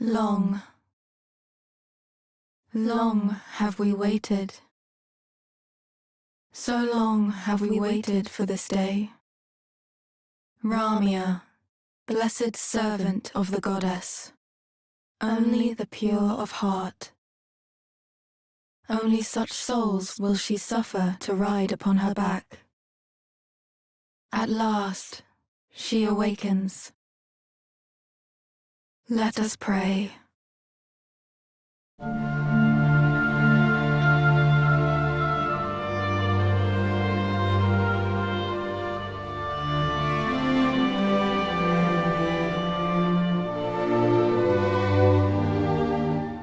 Long, long have we waited. So long have we waited for this day. Ramia, blessed servant of the goddess, only the pure of heart. Only such souls will she suffer to ride upon her back. At last, she awakens. Let us pray.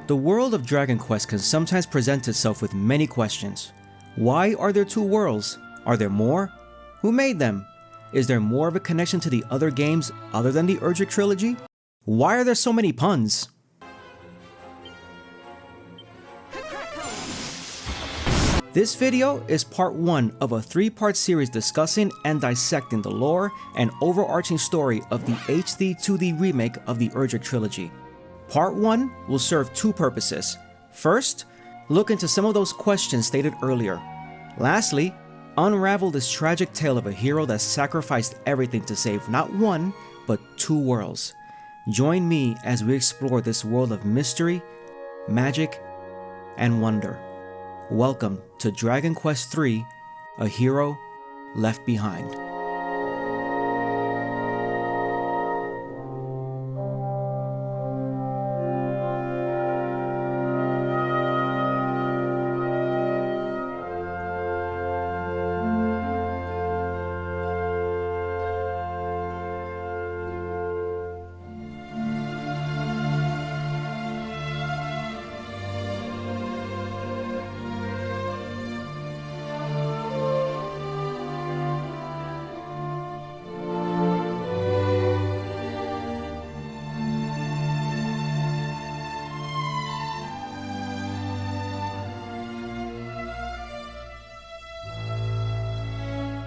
The world of Dragon Quest can sometimes present itself with many questions. Why are there two worlds? Are there more? Who made them? Is there more of a connection to the other games other than the Erdrick Trilogy? Why are there so many puns? This video is part 1 of a 3-part series discussing and dissecting the lore and overarching story of the HD 2D remake of the Erdrick Trilogy. Part 1 will serve 2 purposes. First, look into some of those questions stated earlier. Lastly, unravel this tragic tale of a hero that sacrificed everything to save not one, but 2 worlds. Join me as we explore this world of mystery, magic, and wonder. Welcome to Dragon Quest III, A Hero Left Behind.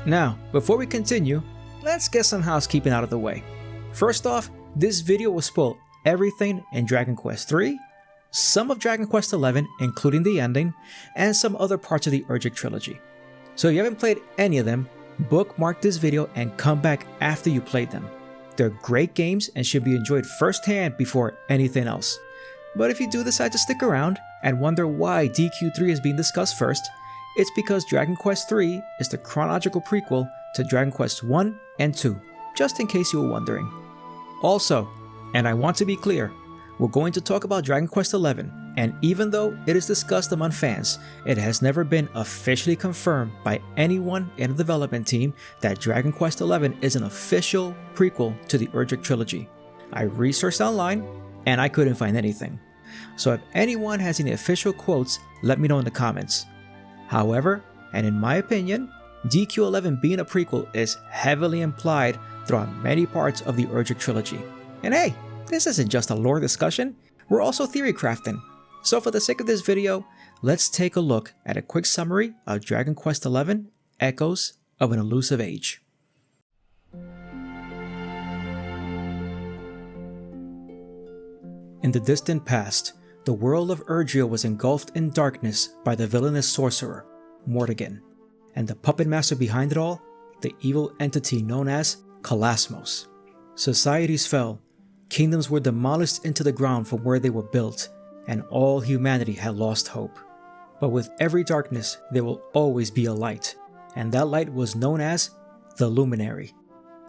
Now, before we continue, let's get some housekeeping out of the way. First off, this video will spoil everything in Dragon Quest III, some of Dragon Quest XI including the ending, and some other parts of the Erdrick Trilogy. So if you haven't played any of them, bookmark this video and come back after you played them. They're great games and should be enjoyed firsthand before anything else. But if you do decide to stick around and wonder why DQ3 is being discussed first, it's because Dragon Quest III is the chronological prequel to Dragon Quest I and II, just in case you were wondering. Also, and I want to be clear, we're going to talk about Dragon Quest XI, and even though it is discussed among fans, it has never been officially confirmed by anyone in the development team that Dragon Quest XI is an official prequel to the Erdrick Trilogy. I researched online, and I couldn't find anything. So if anyone has any official quotes, let me know in the comments. However, and in my opinion, DQ11 being a prequel is heavily implied throughout many parts of the Erdrick Trilogy. And hey, this isn't just a lore discussion, we're also theory crafting. So for the sake of this video, let's take a look at a quick summary of Dragon Quest XI, Echoes of an Elusive Age. In the distant past, the world of Erdriel was engulfed in darkness by the villainous sorcerer, Mortigan, and the puppet master behind it all, the evil entity known as Kalasmos. Societies fell, kingdoms were demolished into the ground from where they were built, and all humanity had lost hope. But with every darkness, there will always be a light, and that light was known as the Luminary.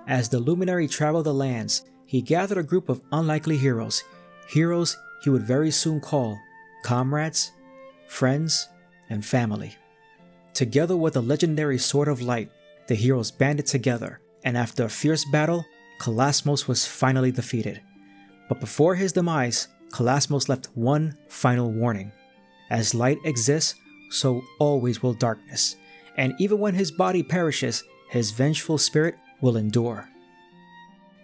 As the Luminary traveled the lands, he gathered a group of unlikely heroes he would very soon call comrades, friends, and family. Together with the legendary Sword of Light, the heroes banded together, and after a fierce battle, Kalasmos was finally defeated. But before his demise, Kalasmos left one final warning. As light exists, so always will darkness, and even when his body perishes, his vengeful spirit will endure.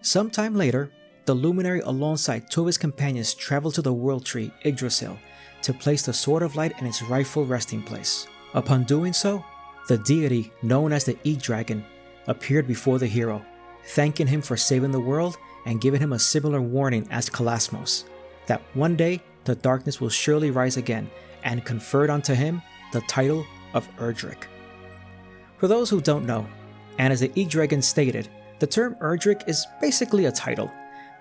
Sometime later, the Luminary alongside 2 of his companions traveled to the World Tree, Yggdrasil, to place the Sword of Light in its rightful resting place. Upon doing so, the deity known as the E-Dragon appeared before the hero, thanking him for saving the world and giving him a similar warning as Kalasmos. that one day the darkness will surely rise again, and conferred unto him the title of Erdrick. For those who don't know, and as the E-Dragon stated, the term Erdrick is basically a title,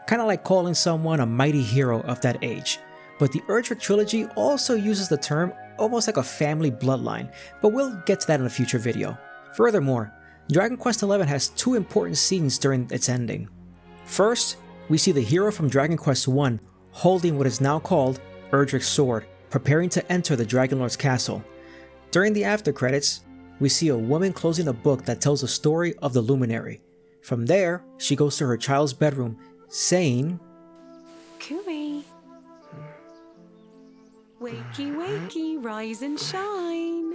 kind of like calling someone a mighty hero of that age. But the Erdrick Trilogy also uses the term almost like a family bloodline, but we'll get to that in a future video. Furthermore, Dragon Quest XI has two important scenes during its ending. First, we see the hero from Dragon Quest I holding what is now called Erdrick's sword, preparing to enter the Dragon Lord's castle. During the after credits, we see a woman closing a book that tells the story of the Luminary. From there, she goes to her child's bedroom, saying, Cooey. Wakey, wakey, rise and shine.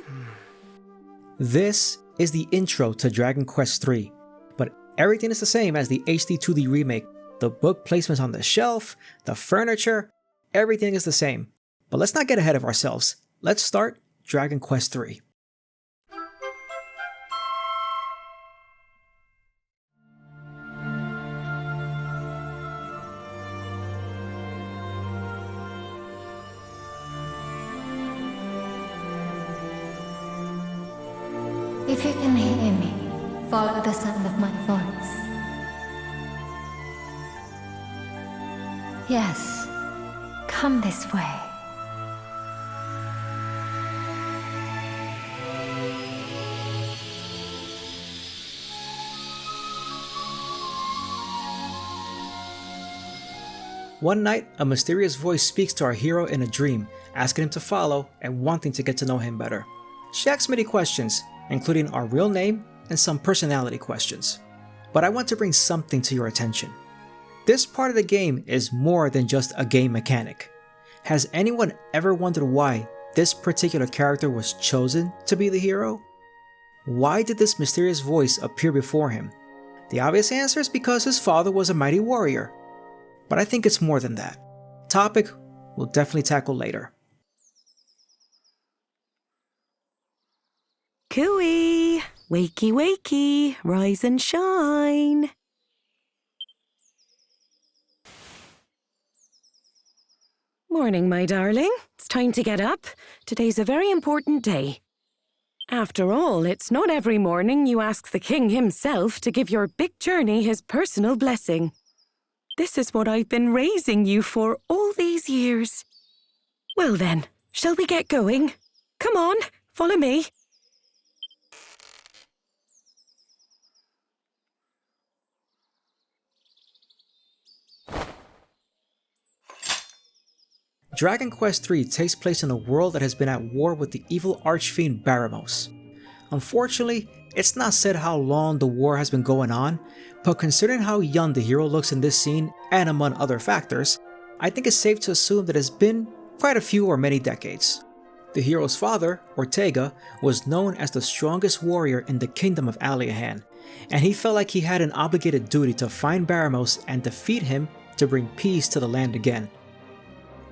This is the intro to Dragon Quest III, but everything is the same as the HD 2D remake. The book placements on the shelf, the furniture, everything is the same. But let's not get ahead of ourselves. Let's start Dragon Quest III. If you can hear me, follow the sound of my voice. Yes, come this way. One night, a mysterious voice speaks to our hero in a dream, asking him to follow and wanting to get to know him better. She asks many questions, including our real name and some personality questions. But I want to bring something to your attention. This part of the game is more than just a game mechanic. Has anyone ever wondered why this particular character was chosen to be the hero? Why did this mysterious voice appear before him? The obvious answer is because his father was a mighty warrior. But I think it's more than that. Topic we'll definitely tackle later. Cooey. Wakey, wakey, rise and shine. Morning, my darling. It's time to get up. Today's a very important day. After all, it's not every morning you ask the king himself to give your big journey his personal blessing. This is what I've been raising you for all these years. Well then, shall we get going? Come on, follow me. Dragon Quest III takes place in a world that has been at war with the evil Archfiend Baramos. Unfortunately, it's not said how long the war has been going on, but considering how young the hero looks in this scene and among other factors, I think it's safe to assume that it's been quite a few or many decades. The hero's father, Ortega, was known as the strongest warrior in the kingdom of Aliahan, and he felt like he had an obligated duty to find Baramos and defeat him to bring peace to the land again.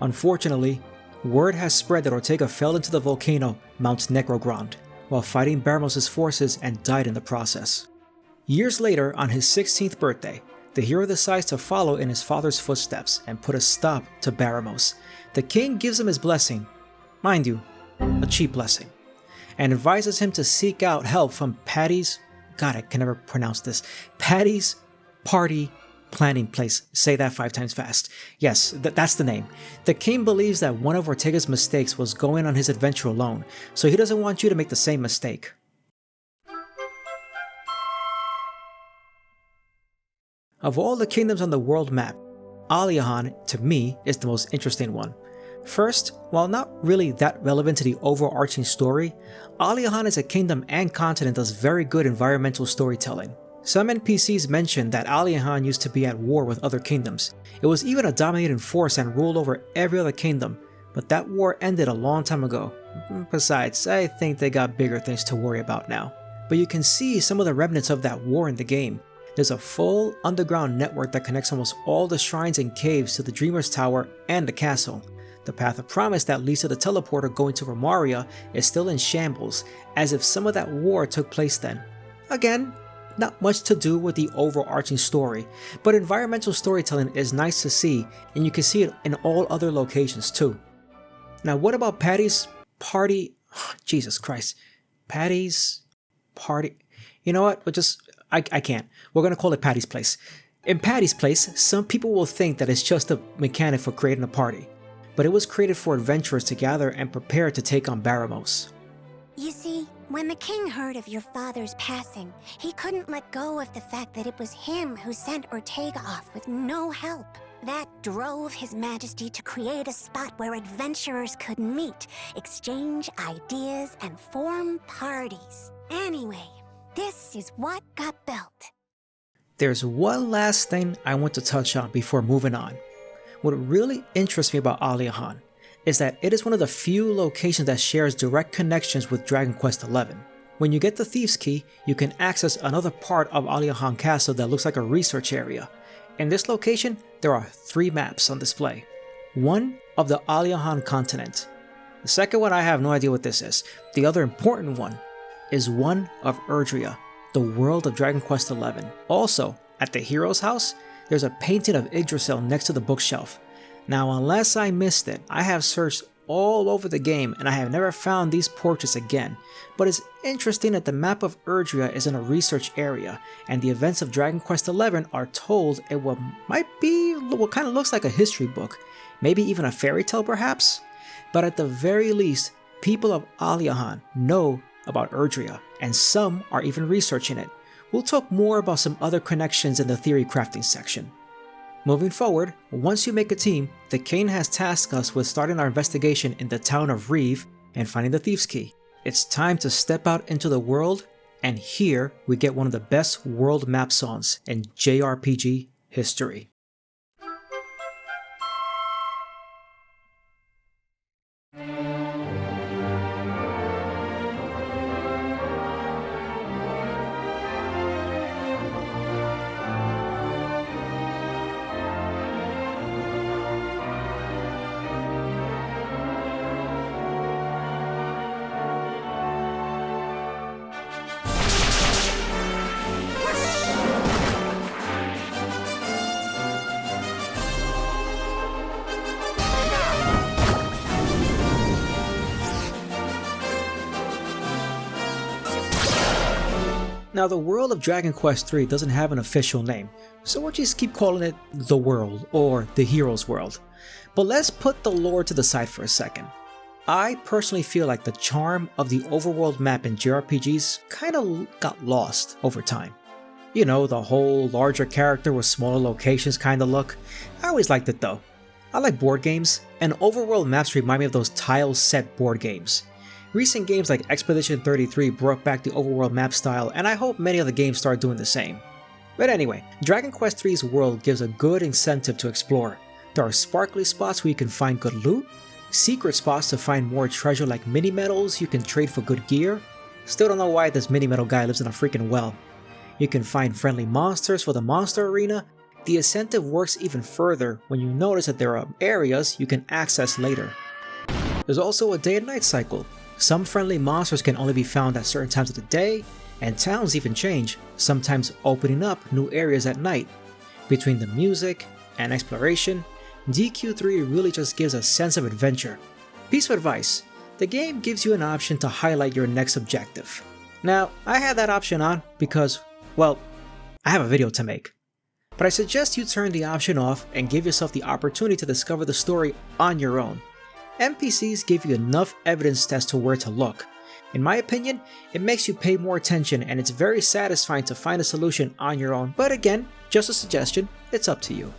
Unfortunately, word has spread that Ortega fell into the volcano Mount Necrogrond while fighting Baramos' forces and died in the process. Years later, on his 16th birthday, the hero decides to follow in his father's footsteps and put a stop to Baramos. The king gives him his blessing, mind you, a cheap blessing, and advises him to seek out help from Patty's party planning place. Say that 5 times fast. Yes, that's the name. The king believes that one of Ortega's mistakes was going on his adventure alone, so he doesn't want you to make the same mistake. Of all the kingdoms on the world map, Aliahan, to me, is the most interesting one. First, while not really that relevant to the overarching story, Aliahan as a kingdom and continent does very good environmental storytelling. Some NPCs mention that Aliahan used to be at war with other kingdoms. It was even a dominating force and ruled over every other kingdom, but that war ended a long time ago. Besides, I think they got bigger things to worry about now. But you can see some of the remnants of that war in the game. There's a full underground network that connects almost all the shrines and caves to the Dreamer's Tower and the castle. The Path of Promise that leads to the teleporter going to Remoria is still in shambles, as if some of that war took place then. Again, not much to do with the overarching story, but environmental storytelling is nice to see, and you can see it in all other locations too. Now what about Patty's party? Jesus Christ. Patty's party. You know what? I can't. We're gonna call it Patty's Place. In Patty's Place, some people will think that it's just a mechanic for creating a party, but it was created for adventurers to gather and prepare to take on Baramos. You see, when the king heard of your father's passing, he couldn't let go of the fact that it was him who sent Ortega off with no help. That drove His Majesty to create a spot where adventurers could meet, exchange ideas, and form parties. Anyway, this is what got built. There's one last thing I want to touch on before moving on. What really interests me about Aliahan is that it is one of the few locations that shares direct connections with Dragon Quest XI. When you get the Thieves' Key, you can access another part of Aliahan Castle that looks like a research area. In this location, there are 3 maps on display. One of the Aliahan continent. The second one, I have no idea what this is. The other important one is one of Erdrick, the world of Dragon Quest XI. Also, at the hero's house, there's a painting of Yggdrasil next to the bookshelf. Now, unless I missed it, I have searched all over the game and I have never found these portraits again. But it's interesting that the map of Erdrick is in a research area, and the events of Dragon Quest XI are told in what might be what kind of looks like a history book, maybe even a fairy tale perhaps. But at the very least, people of Aliahan know about Erdrick, and some are even researching it. We'll talk more about some other connections in the theory crafting section. Moving forward, once you make a team, the king has tasked us with starting our investigation in the town of Reeve and finding the Thieves' Key. It's time to step out into the world, and here we get one of the best world map songs in jrpg history. Now, the world of Dragon Quest III doesn't have an official name, so we'll just keep calling it the world or the hero's world. But let's put the lore to the side for a second. I personally feel like the charm of the overworld map in JRPGs kinda got lost over time. You know, the whole larger character with smaller locations kinda look. I always liked it though. I like board games, and overworld maps remind me of those tile-set board games. Recent games like Expedition 33 brought back the overworld map style, and I hope many other games start doing the same. But anyway, Dragon Quest III's world gives a good incentive to explore. There are sparkly spots where you can find good loot, secret spots to find more treasure like mini medals you can trade for good gear. Still don't know why this mini medal guy lives in a freaking well. You can find friendly monsters for the monster arena. The incentive works even further when you notice that there are areas you can access later. There's also a day and night cycle. Some friendly monsters can only be found at certain times of the day, and towns even change, sometimes opening up new areas at night. Between the music and exploration, DQ3 really just gives a sense of adventure. Piece of advice, the game gives you an option to highlight your next objective. Now, I had that option on because, well, I have a video to make. But I suggest you turn the option off and give yourself the opportunity to discover the story on your own. NPCs give you enough evidence as to where to look. In my opinion, it makes you pay more attention, and it's very satisfying to find a solution on your own, but again, just a suggestion, it's up to you.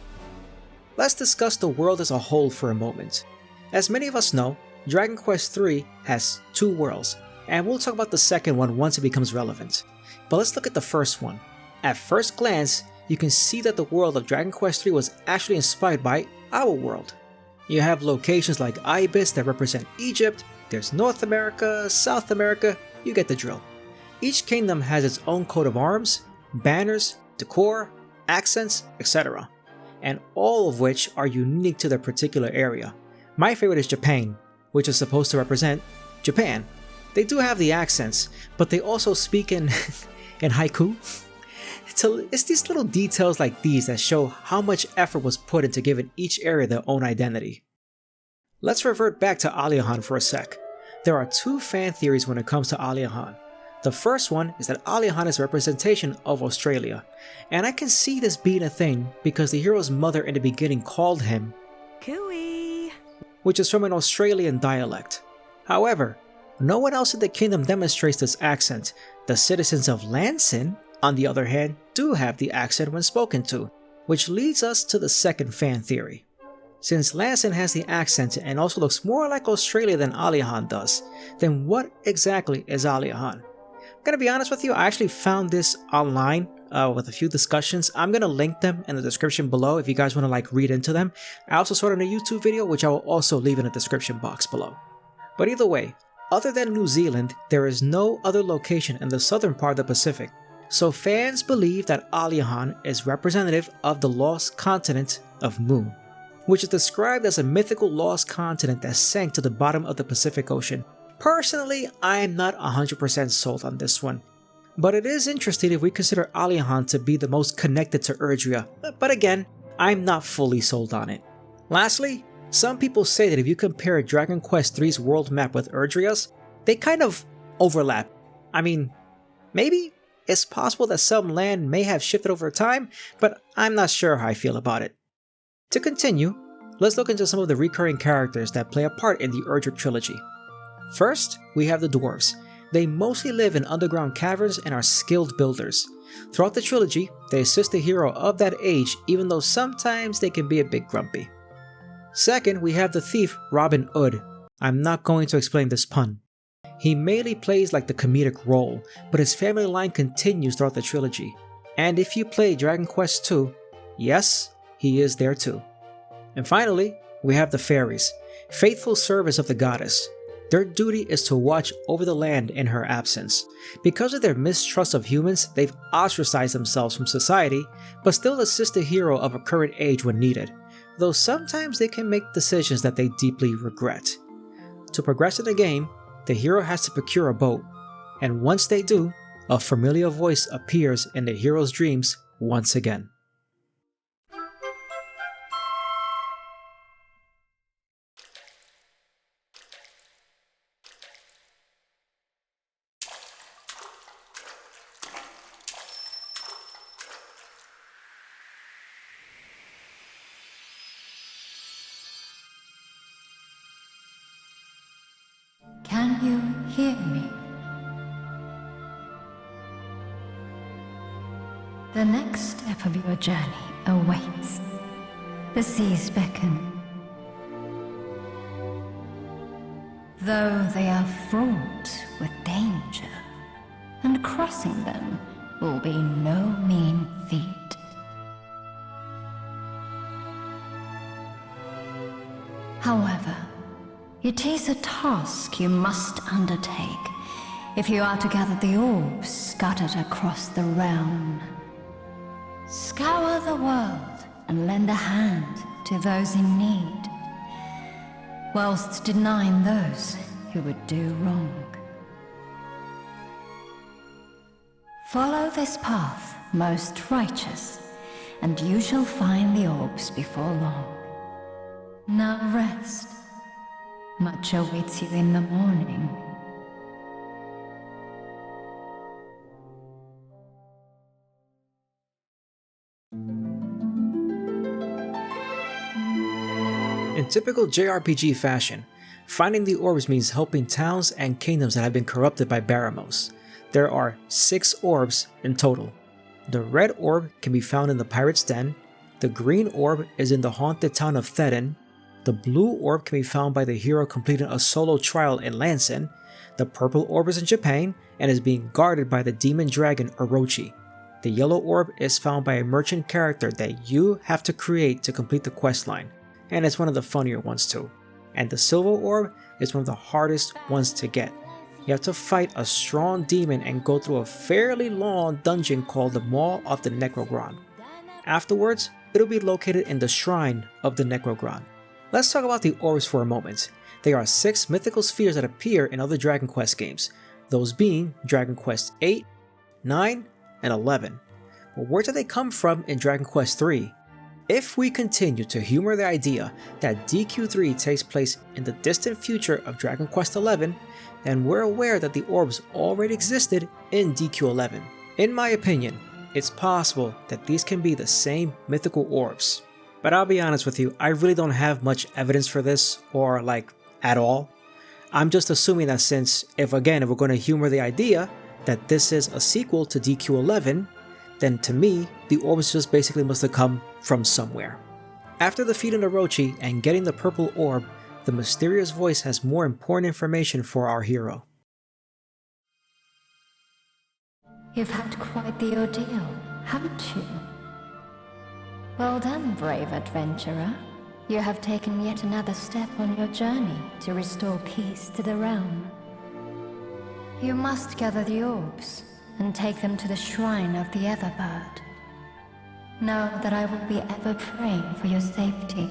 Let's discuss the world as a whole for a moment. As many of us know, Dragon Quest III has 2 worlds, and we'll talk about the second one once it becomes relevant. But let's look at the first one. At first glance, you can see that the world of Dragon Quest III was actually inspired by our world. You have locations like Ibis that represent Egypt, there's North America, South America, you get the drill. Each kingdom has its own coat of arms, banners, decor, accents, etc. And all of which are unique to their particular area. My favorite is Japan, which is supposed to represent Japan. They do have the accents, but they also speak in haiku. It's these little details like these that show how much effort was put into giving each area their own identity. Let's revert back to Aliahan for a sec. There are two fan theories when it comes to Aliahan. The first one is that Aliahan is a representation of Australia, and I can see this being a thing because the hero's mother in the beginning called him Cooey, which is from an Australian dialect. However, no one else in the kingdom demonstrates this accent. The citizens of Lanson, on the other hand, do have the accent when spoken to, which leads us to the second fan theory. Since Lanson has the accent and also looks more like Australia than Aliahan does, then what exactly is Aliahan? I'm gonna be honest with you, I actually found this online with a few discussions. I'm gonna link them in the description below if you guys wanna read into them. I also saw it in a YouTube video, which I will also leave in the description box below. But either way, other than New Zealand, there is no other location in the southern part of the Pacific. So fans believe that Aliahan is representative of the lost continent of Moon, which is described as a mythical lost continent that sank to the bottom of the Pacific Ocean. Personally, I am not 100% sold on this one, but it is interesting if we consider Aliahan to be the most connected to Erdria, but again, I'm not fully sold on it. Lastly, some people say that if you compare Dragon Quest III's world map with Erdria's, they kind of overlap. I mean, maybe it's possible that some land may have shifted over time, but I'm not sure how I feel about it. To continue, let's look into some of the recurring characters that play a part in the Erdrick Trilogy. First, we have the dwarves. They mostly live in underground caverns and are skilled builders. Throughout the trilogy, they assist the hero of that age, even though sometimes they can be a bit grumpy. Second, we have the thief Robin Hood. I'm not going to explain this pun. He mainly plays like the comedic role, but his family line continues throughout the trilogy. And if you play Dragon Quest II, yes, he is there too. And finally, we have the fairies, faithful servants of the goddess. Their duty is to watch over the land in her absence. Because of their mistrust of humans, they've ostracized themselves from society, but still assist the hero of a current age when needed, though sometimes they can make decisions that they deeply regret. To progress in the game, the hero has to procure a boat, and once they do, a familiar voice appears in the hero's dreams once again. Can you hear me? The next step of your journey awaits. The seas beckon. Though they are fraught with danger, and crossing them will be no mean feat. However, it is a task you must undertake if you are to gather the orbs scattered across the realm. Scour the world and lend a hand to those in need, whilst denying those who would do wrong. Follow this path, most righteous, and you shall find the orbs before long. Now rest. Much awaits you in the morning. In typical jrpg fashion, finding the orbs means helping towns and kingdoms that have been corrupted by Baramos. There are 6 orbs in total. The red orb can be found in the Pirate's Den, the green orb is in the haunted town of Thedin, the blue orb can be found by the hero completing a solo trial in Lanson, the purple orb is in Japan and is being guarded by the demon dragon Orochi. The yellow orb is found by a merchant character that you have to create to complete the questline, and it's one of the funnier ones too. And the silver orb is one of the hardest ones to get. You have to fight a strong demon and go through a fairly long dungeon called the Maw of the Necrogron. Afterwards, it'll be located in the Shrine of the Necrogron. Let's talk about the orbs for a moment. They are 6 mythical spheres that appear in other Dragon Quest games, those being Dragon Quest 8, 9, and 11. But where do they come from in Dragon Quest III? If we continue to humor the idea that DQ3 takes place in the distant future of Dragon Quest XI, then we're aware that the orbs already existed in DQ11. In my opinion, it's possible that these can be the same mythical orbs. But I'll be honest with you, I really don't have much evidence for this, or like, at all. I'm just assuming that since, if we're going to humor the idea that this is a sequel to DQ11, then to me, the orbs just basically must have come from somewhere. After defeating Orochi and getting the purple orb, the mysterious voice has more important information for our hero. You've had quite the ordeal, haven't you? Well done, brave adventurer. You have taken yet another step on your journey to restore peace to the realm. You must gather the orbs and take them to the shrine of the Everbird. Know that I will be ever praying for your safety.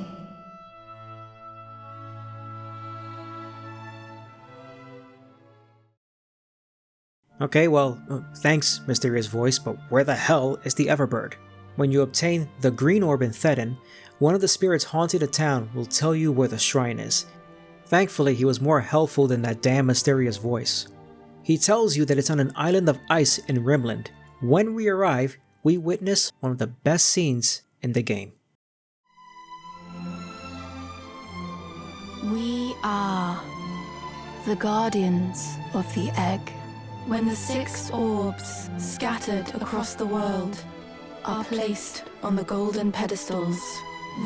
Okay, well, thanks, mysterious voice, but where the hell is the Everbird? When you obtain the green orb in Thedon, one of the spirits haunting the town will tell you where the shrine is. Thankfully, he was more helpful than that damn mysterious voice. He tells you that it's on an island of ice in Rimland. When we arrive, we witness one of the best scenes in the game. We are the guardians of the egg. When the 6 orbs scattered across the world are placed on the golden pedestals,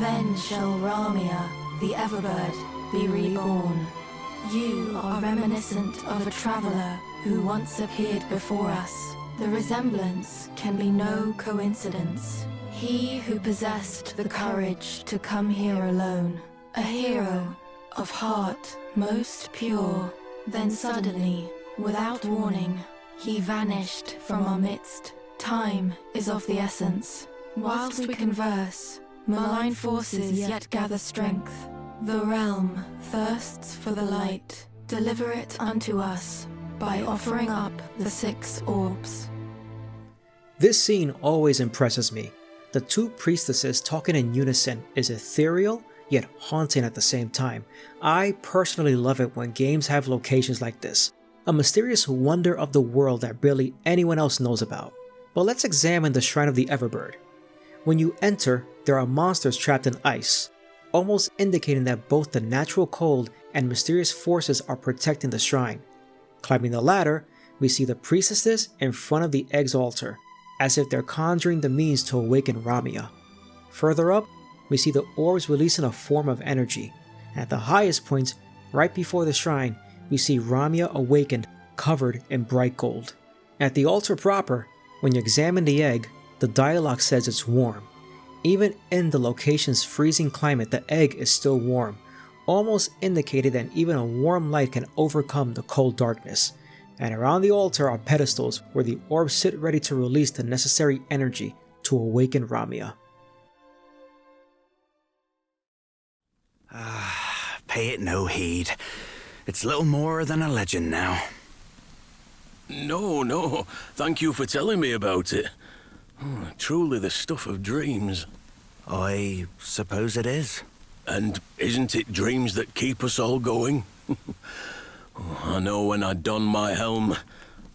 then shall Ramia, the Everbird, be reborn. You are reminiscent of a traveler who once appeared before us. The resemblance can be no coincidence. He who possessed the courage to come here alone, a hero of heart most pure, then suddenly, without warning, he vanished from our midst. Time is of the essence. Whilst we converse, malign forces yet gather strength. The realm thirsts for the light. Deliver it unto us by offering up the 6 orbs. This scene always impresses me. The 2 priestesses talking in unison is ethereal yet haunting at the same time. I personally love it when games have locations like this, a mysterious wonder of the world that barely anyone else knows about. But let's examine the Shrine of the Everbird. When you enter, there are monsters trapped in ice, almost indicating that both the natural cold and mysterious forces are protecting the shrine. Climbing the ladder, we see the priestesses in front of the egg's altar, as if they're conjuring the means to awaken Ramia. Further up, we see the orbs releasing a form of energy. At the highest point, right before the shrine, we see Ramia awakened, covered in bright gold. At the altar proper, when you examine the egg, the dialogue says it's warm. Even in the location's freezing climate, the egg is still warm, almost indicating that even a warm light can overcome the cold darkness. And around the altar are pedestals where the orbs sit ready to release the necessary energy to awaken Ramia. Pay it no heed. It's little more than a legend now. No, thank you for telling me about it. Truly the stuff of dreams. I suppose it is. And isn't it dreams that keep us all going? I know when I don my helm,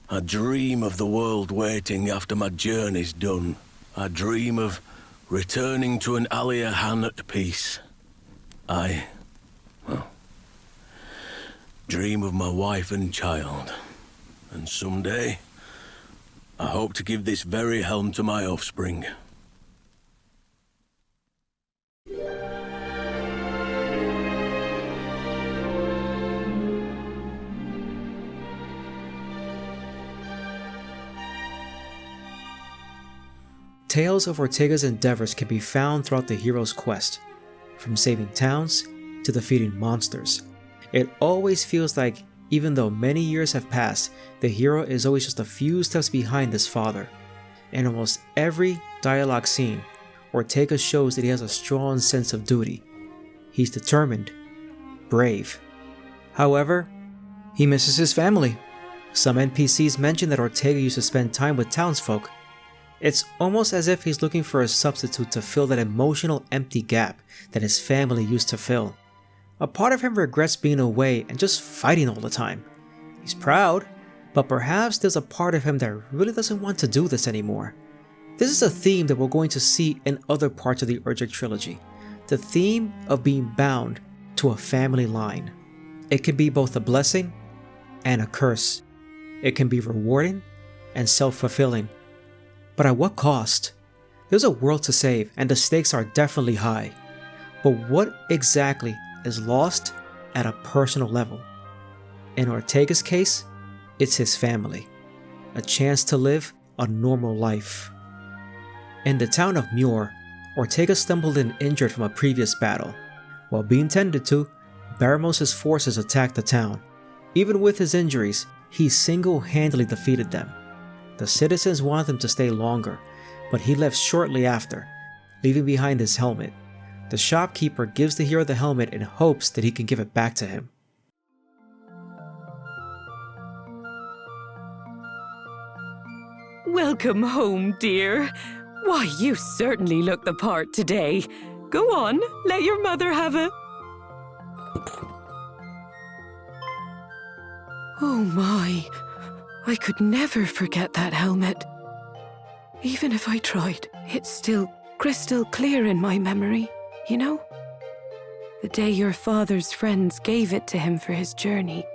I dream of the world waiting after my journey's done. I dream of returning to an Aliahan at peace. I dream of my wife and child. And someday, I hope to give this very helm to my offspring. Tales of Ortega's endeavors can be found throughout the hero's quest, from saving towns to defeating monsters. It always feels like, even though many years have passed, the hero is always just a few steps behind his father. In almost every dialogue scene, Ortega shows that he has a strong sense of duty. He's determined, brave. However, he misses his family. Some NPCs mention that Ortega used to spend time with townsfolk. It's almost as if he's looking for a substitute to fill that emotional empty gap that his family used to fill. A part of him regrets being away and just fighting all the time. He's proud, but perhaps there's a part of him that really doesn't want to do this anymore. This is a theme that we're going to see in other parts of the Erdrick Trilogy. The theme of being bound to a family line. It can be both a blessing and a curse. It can be rewarding and self-fulfilling. But at what cost? There's a world to save and the stakes are definitely high. But what exactly is lost at a personal level? In Ortega's case, it's his family. A chance to live a normal life. In the town of Muir, Ortega stumbled in injured from a previous battle. While being tended to, Baramos' forces attacked the town. Even with his injuries, he single-handedly defeated them. The citizens wanted him to stay longer, but he left shortly after, leaving behind his helmet. The shopkeeper gives the hero the helmet in hopes that he can give it back to him. Welcome home, dear. Why, you certainly look the part today. Go on, let your mother have a... Oh my, I could never forget that helmet. Even if I tried, it's still crystal clear in my memory, you know? The day your father's friends gave it to him for his journey.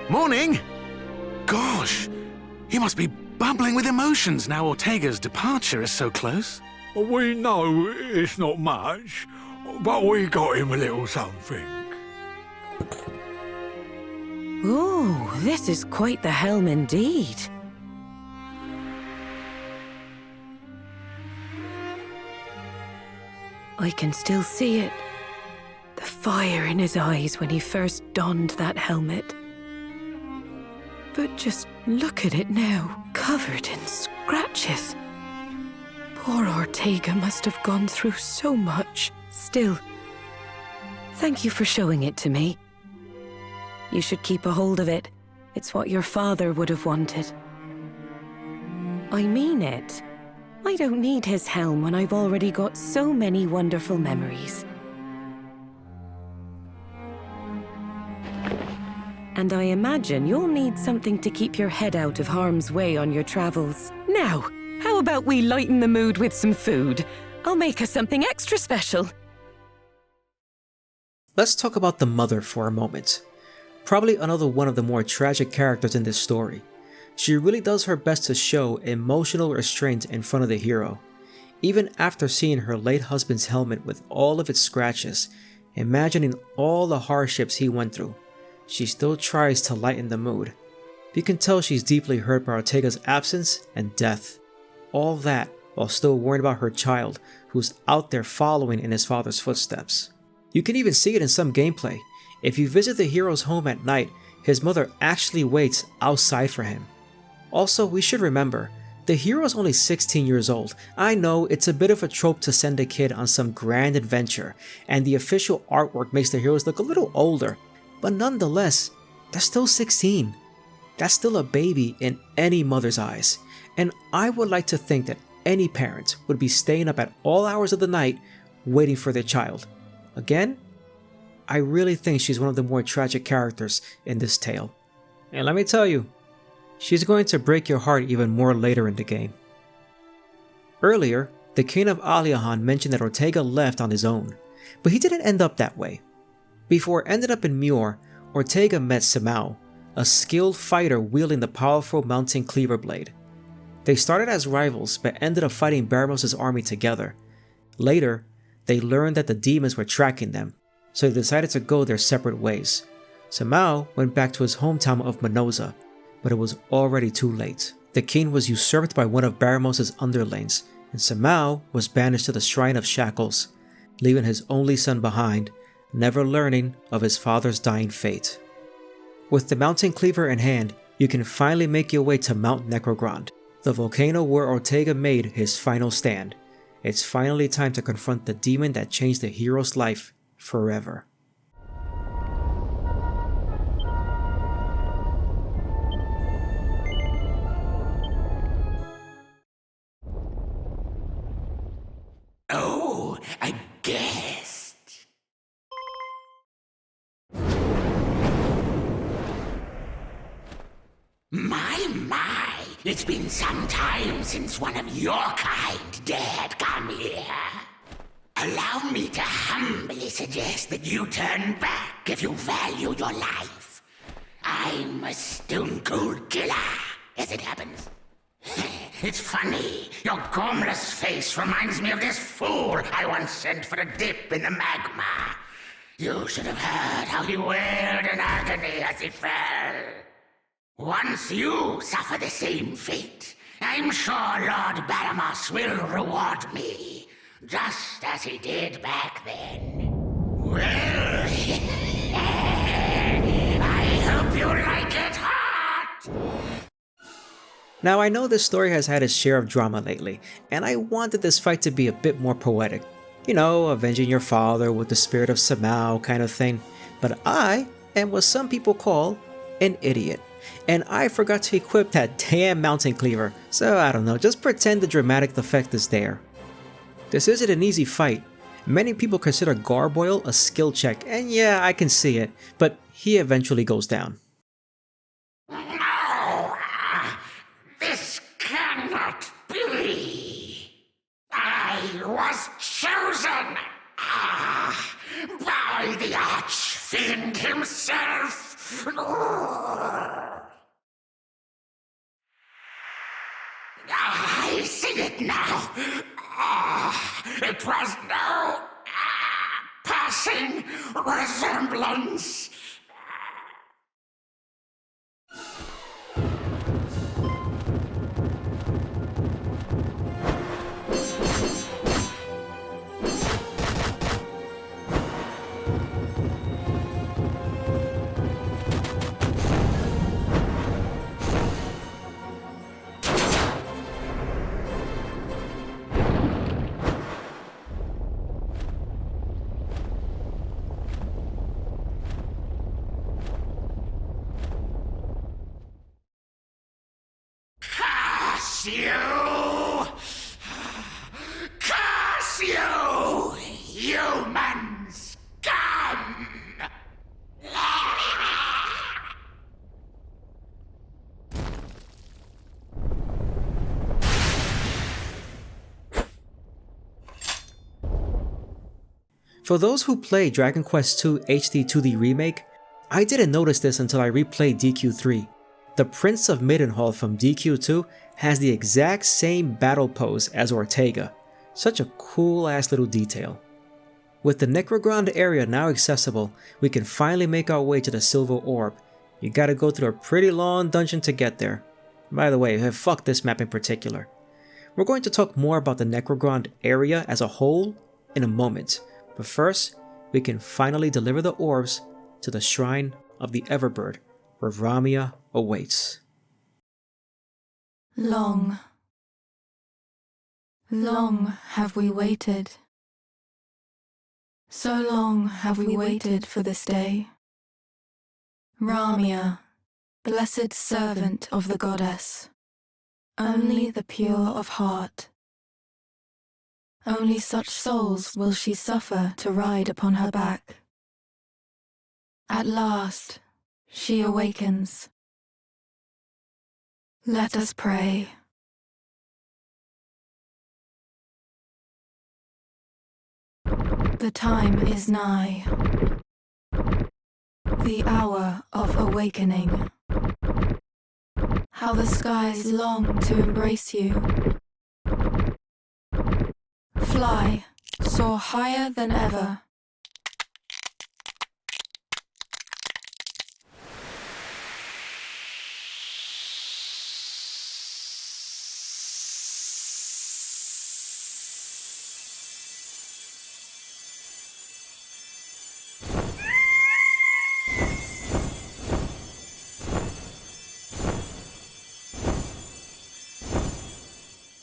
Morning! Gosh, you must be bubbling with emotions now Ortega's departure is so close. We know it's not much, but we got him a little something. Oh, this is quite the helm indeed. I can still see it. The fire in his eyes when he first donned that helmet. But just look at it now, covered in scratches. Poor Ortega must have gone through so much. Still, thank you for showing it to me. You should keep a hold of it. It's what your father would have wanted. I mean it. I don't need his helm when I've already got so many wonderful memories. And I imagine you'll need something to keep your head out of harm's way on your travels. Now, how about we lighten the mood with some food? I'll make us something extra special. Let's talk about the mother for a moment. Probably another one of the more tragic characters in this story. She really does her best to show emotional restraint in front of the hero. Even after seeing her late husband's helmet with all of its scratches, imagining all the hardships he went through, she still tries to lighten the mood. You can tell she's deeply hurt by Ortega's absence and death. All that while still worried about her child, who's out there following in his father's footsteps. You can even see it in some gameplay. If you visit the hero's home at night, his mother actually waits outside for him. Also, we should remember, the hero's only 16 years old. I know it's a bit of a trope to send a kid on some grand adventure, and the official artwork makes the heroes look a little older, but nonetheless, they're still 16. That's still a baby in any mother's eyes, and I would like to think that any parent would be staying up at all hours of the night waiting for their child. Again, I really think she's one of the more tragic characters in this tale. And let me tell you, she's going to break your heart even more later in the game. Earlier, the king of Aliahan mentioned that Ortega left on his own, but he didn't end up that way. Before ending up in Muir, Ortega met Samao, a skilled fighter wielding the powerful mountain cleaver blade. They started as rivals but ended up fighting Baramos' army together. Later, they learned that the demons were tracking them, so they decided to go their separate ways. Samao went back to his hometown of Minoza, but it was already too late. The king was usurped by one of Baramos' underlings, and Samao was banished to the Shrine of Shackles, leaving his only son behind, never learning of his father's dying fate. With the mountain cleaver in hand, you can finally make your way to Mount Necrogrond, the volcano where Ortega made his final stand. It's finally time to confront the demon that changed the hero's life forever. My, it's been some time since one of your kind dared come here. Allow me to humbly suggest that you turn back if you value your life. I'm a stone-cold killer, as it happens. It's funny, your gormless face reminds me of this fool I once sent for a dip in the magma. You should have heard how he wailed in agony as he fell. Once you suffer the same fate, I'm sure Lord Baramos will reward me, just as he did back then. Well, I hope you like it hot! Now I know this story has had its share of drama lately, and I wanted this fight to be a bit more poetic. You know, avenging your father with the spirit of Samao kind of thing. But I am what some people call an idiot. And I forgot to equip that damn mountain cleaver, so I don't know, just pretend the dramatic effect is there. This isn't an easy fight. Many people consider Garboil a skill check, and yeah, I can see it, but he eventually goes down. No! This cannot be! I was chosen! By the Archfiend himself! I see it now! It was no passing resemblance! Curse you, human scum! For those who play Dragon Quest II HD 2D Remake, I didn't notice this until I replayed DQ3. The Prince of Midenhall from DQ2 has the exact same battle pose as Ortega. Such a cool ass little detail. With the Necrogrond area now accessible, we can finally make our way to the Silver Orb. You gotta go through a pretty long dungeon to get there. By the way, fuck this map in particular. We're going to talk more about the Necrogrond area as a whole in a moment, but first, we can finally deliver the orbs to the Shrine of the Everbird, where Ramia awaits. Long have we waited. So long have we waited for this day. Ramia, blessed servant of the goddess, only the pure of heart. Only such souls will she suffer to ride upon her back. At last, she awakens. Let us pray. The time is nigh. The hour of awakening. How the skies long to embrace you. Fly, soar higher than ever.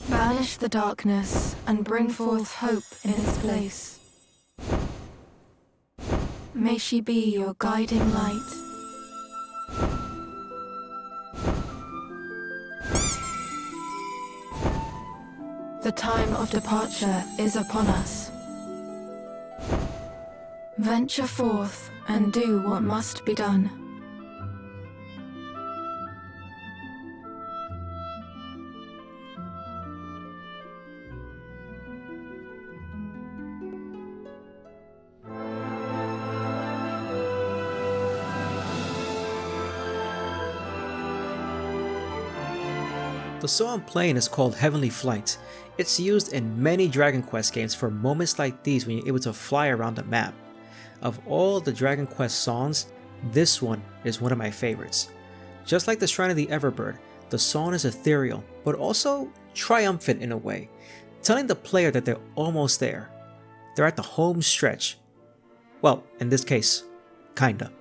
Banish the darkness and bring forth hope in its place. May she be your guiding light. The time of departure is upon us. Venture forth and do what must be done. The saw I'm playing is called Heavenly Flight. It's used in many Dragon Quest games for moments like these when you're able to fly around the map. Of all the Dragon Quest songs, this one is one of my favorites. Just like the Shrine of the Everbird, the song is ethereal, but also triumphant in a way, telling the player that they're almost there. They're at the home stretch. Well, in this case, kinda.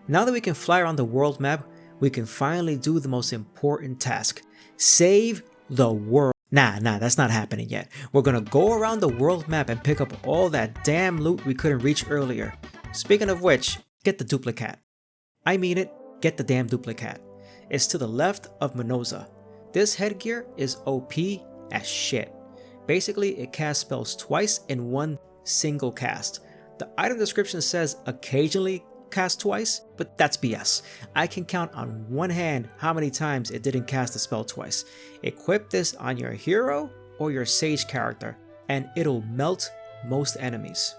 Now that we can fly around the world map, we can finally do the most important task. Save the world. Nah, that's not happening yet. We're gonna go around the world map and pick up all that damn loot we couldn't reach earlier. Speaking of which, get the duplicate. I mean it, get the damn duplicate. It's to the left of Minoza. This headgear is OP as shit. Basically, it casts spells twice in one single cast. The item description says occasionally cast twice, but that's BS. I can count on one hand how many times it didn't cast the spell twice. Equip this on your hero or your sage character, and it'll melt most enemies.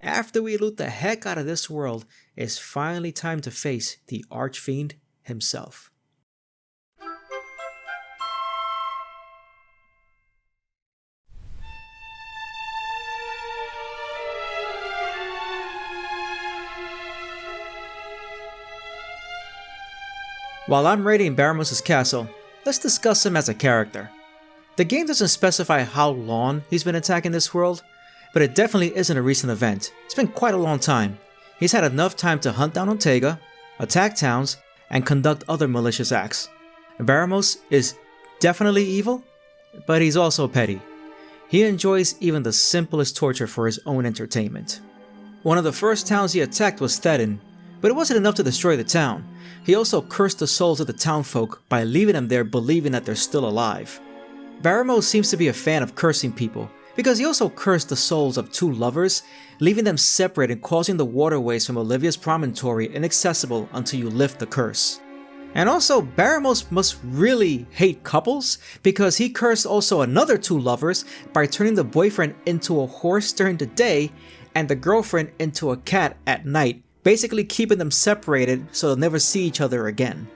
After we loot the heck out of this world, it's finally time to face the Archfiend himself. While I'm raiding Baramos' castle, let's discuss him as a character. The game doesn't specify how long he's been attacking this world, but it definitely isn't a recent event. It's been quite a long time. He's had enough time to hunt down Ortega, attack towns, and conduct other malicious acts. Baramos is definitely evil, but he's also petty. He enjoys even the simplest torture for his own entertainment. One of the first towns he attacked was Thedin, but it wasn't enough to destroy the town. He also cursed the souls of the townfolk by leaving them there believing that they're still alive. Baramos seems to be a fan of cursing people, because he also cursed the souls of two lovers, leaving them separate and causing the waterways from Olivia's promontory inaccessible until you lift the curse. And also, Baramos must really hate couples, because he cursed also another two lovers by turning the boyfriend into a horse during the day and the girlfriend into a cat at night, basically keeping them separated so they'll never see each other again.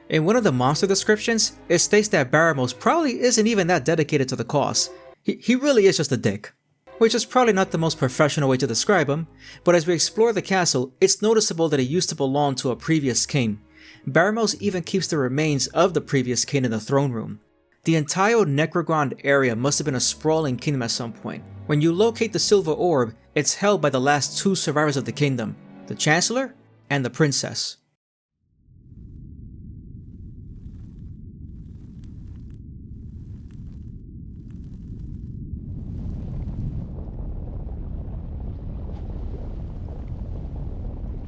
In one of the monster descriptions, it states that Baramos probably isn't even that dedicated to the cause. He really is just a dick. Which is probably not the most professional way to describe him, but as we explore the castle, it's noticeable that it used to belong to a previous king. Baramos even keeps the remains of the previous king in the throne room. The entire Necrogrond area must have been a sprawling kingdom at some point. When you locate the Silver Orb, it's held by the last two survivors of the kingdom, the Chancellor and the Princess.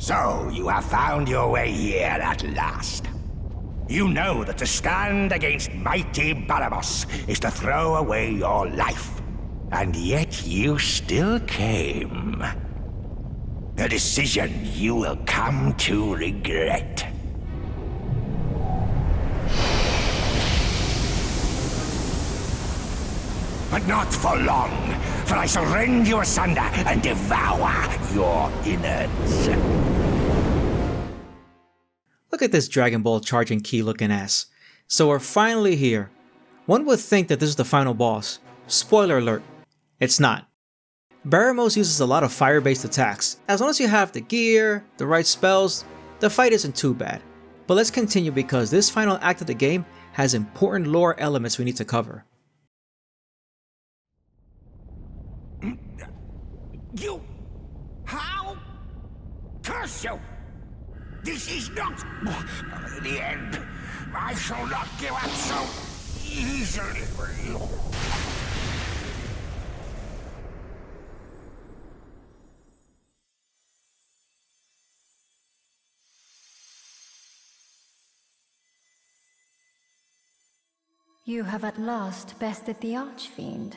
So, you have found your way here at last. You know that to stand against mighty Baramos is to throw away your life. And yet you still came. A decision you will come to regret. But not for long, for I shall rend you asunder and devour your innards. Look at this Dragon Ball charging key looking ass. So we're finally here. One would think that this is the final boss. Spoiler alert, it's not. Baramos uses a lot of fire-based attacks. As long as you have the gear, the right spells, the fight isn't too bad. But let's continue because this final act of the game has important lore elements we need to cover. You... How? Curse you! This is not the end. I shall not give up so easily. You have at last bested the Archfiend.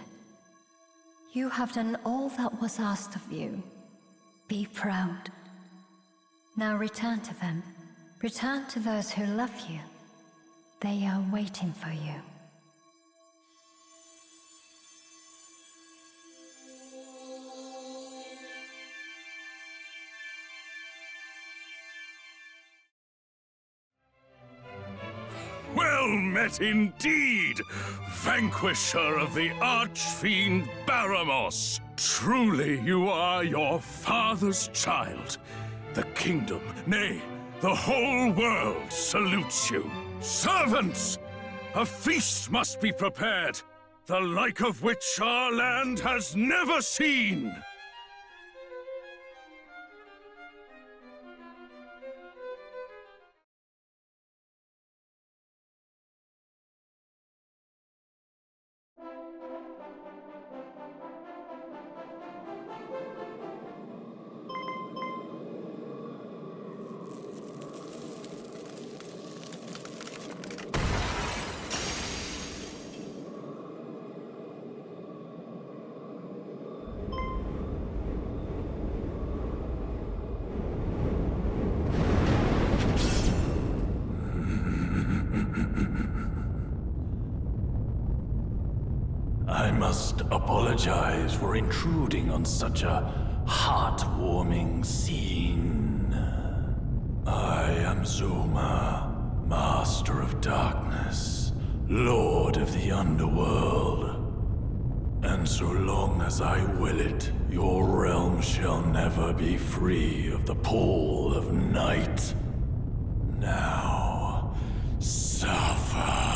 You have done all that was asked of you. Be proud. Now return to them. Return to those who love you. They are waiting for you. well met indeed, vanquisher of the Archfiend Baramos. Truly you are your father's child. The kingdom, nay, the whole world salutes you. Servants! A feast must be prepared, the like of which our land has never seen. I must apologize for intruding on such a heartwarming scene. I am Zoma, Master of Darkness, Lord of the Underworld. And so long as I will it, your realm shall never be free of the pall of night. Now, suffer.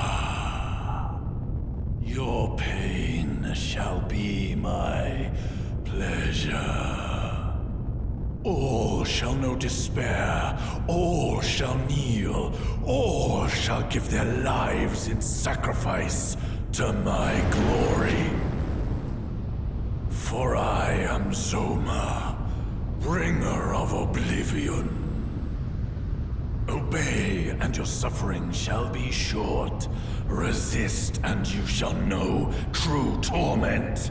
Your pain shall be my pleasure. All shall know despair, all shall kneel, all shall give their lives in sacrifice to my glory. For I am Zoma, bringer of oblivion. Obey, and your suffering shall be short. Resist, and you shall know true torment.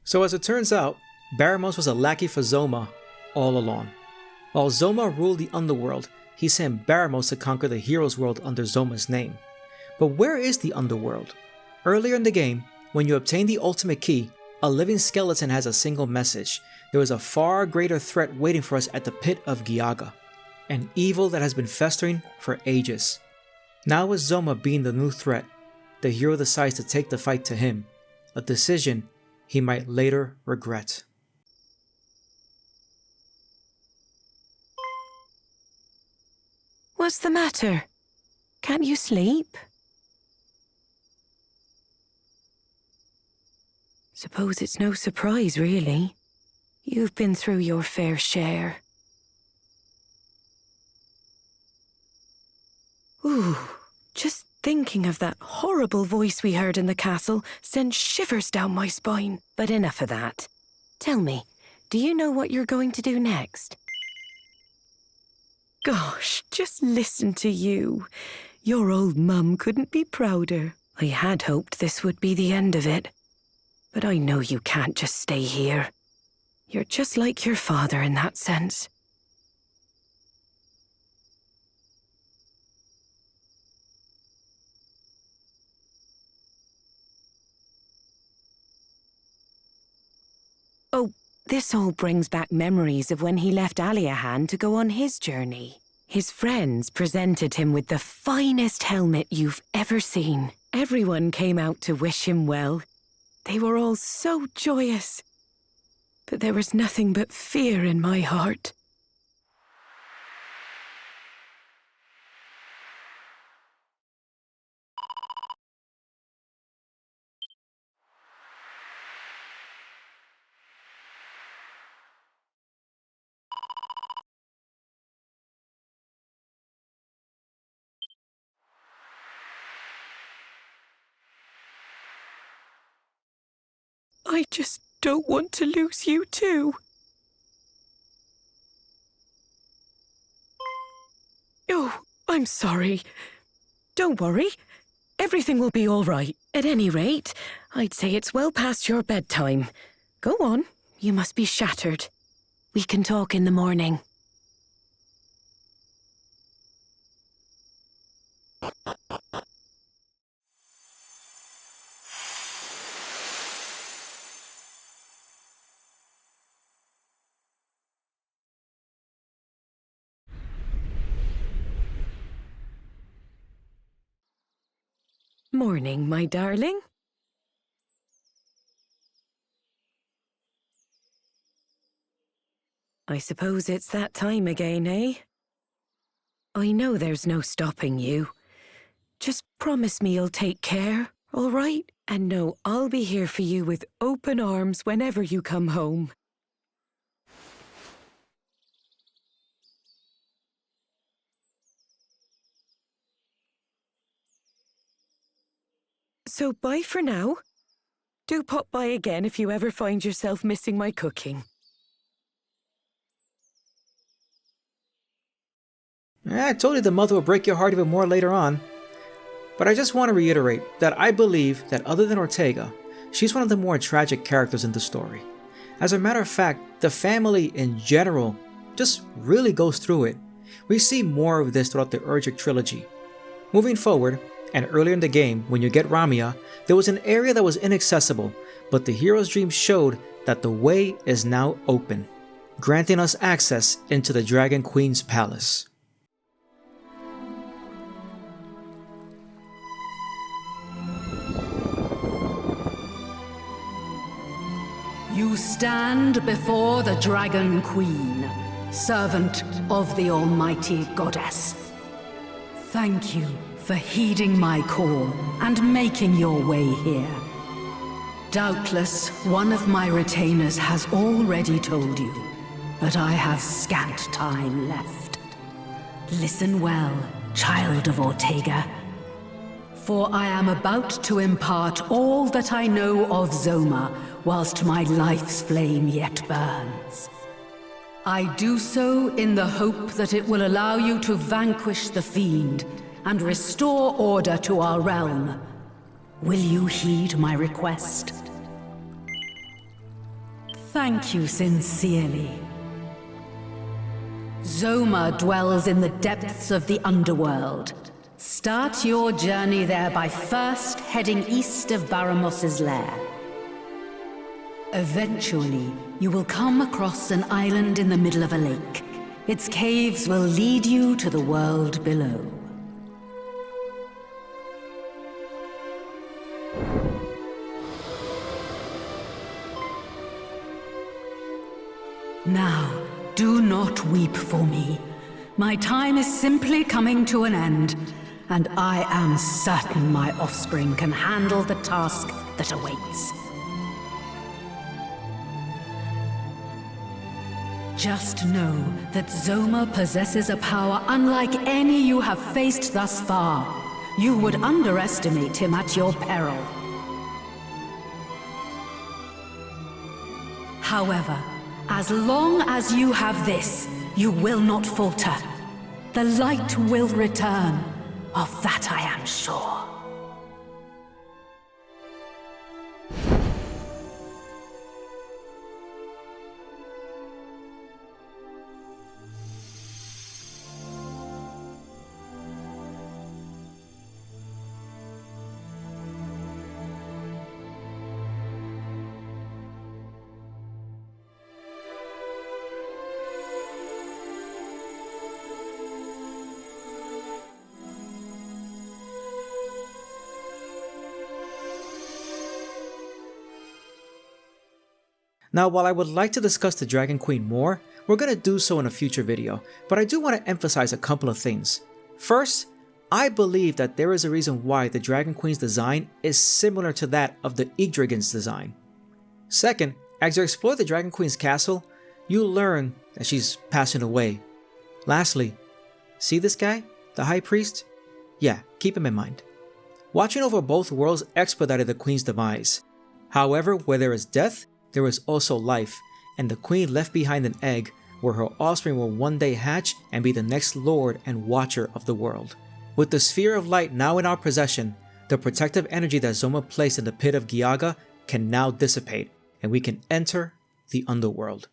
So as it turns out, Baramos was a lackey for Zoma all along. While Zoma ruled the underworld, he sent Baramos to conquer the hero's world under Zoma's name. But where is the underworld? Earlier in the game, when you obtain the ultimate key, a living skeleton has a single message. There is a far greater threat waiting for us at the pit of Giaga, an evil that has been festering for ages. Now with Zoma being the new threat, the hero decides to take the fight to him, a decision he might later regret. What's the matter? Can't you sleep? Suppose it's no surprise, really. You've been through your fair share. Ooh, just thinking of that horrible voice we heard in the castle sent shivers down my spine. But enough of that. Tell me, do you know what you're going to do next? Gosh, just listen to you. Your old mum couldn't be prouder. I had hoped this would be the end of it. But I know you can't just stay here. You're just like your father in that sense. Oh, this all brings back memories of when he left Aliahan to go on his journey. His friends presented him with the finest helmet you've ever seen. Everyone came out to wish him well. They were all so joyous. But there was nothing but fear in my heart. I just don't want to lose you too. Oh, I'm sorry. Don't worry. Everything will be all right. At any rate, I'd say it's well past your bedtime. Go on. You must be shattered. We can talk in the morning. morning, my darling. I suppose it's that time again, eh? I know there's no stopping you. Just promise me you'll take care, all right? And know I'll be here for you with open arms whenever you come home. So bye for now. Do pop by again if you ever find yourself missing my cooking. I told you the mother will break your heart even more later on. But I just want to reiterate that I believe that other than Ortega, she's one of the more tragic characters in the story. As a matter of fact, the family in general just really goes through it. We see more of this throughout the Erdrick Trilogy. Moving forward, and earlier in the game, when you get Ramia, there was an area that was inaccessible, but the hero's dream showed that the way is now open, granting us access into the Dragon Queen's palace. You stand before the Dragon Queen, servant of the Almighty Goddess. Thank you for heeding my call and making your way here. Doubtless, one of my retainers has already told you, but I have scant time left. Listen well, child of Ortega, for I am about to impart all that I know of Zoma whilst my life's flame yet burns. I do so in the hope that it will allow you to vanquish the fiend and restore order to our realm. Will you heed my request? Thank you sincerely. Zoma dwells in the depths of the underworld. Start your journey there by first heading east of Baramos' lair. Eventually, you will come across an island in the middle of a lake. Its caves will lead you to the world below. Now, do not weep for me. My time is simply coming to an end, and I am certain my offspring can handle the task that awaits. Just know that Zoma possesses a power unlike any you have faced thus far. You would underestimate him at your peril. However, as long as you have this, you will not falter. The light will return. Of that I am sure. Now, while I would like to discuss the Dragon Queen more, we're going to do so in a future video, but I do want to emphasize a couple of things. First, I believe that there is a reason why the Dragon Queen's design is similar to that of the Erdrick's design. Second, as you explore the Dragon Queen's castle, you learn that she's passing away. Lastly, see this guy? The High Priest? Yeah, keep him in mind. Watching over both worlds expedited the Queen's demise. However, where there is death, there is also life, and the Queen left behind an egg where her offspring will one day hatch and be the next Lord and Watcher of the world. With the Sphere of Light now in our possession, the protective energy that Zoma placed in the Pit of Giaga can now dissipate, and we can enter the Underworld.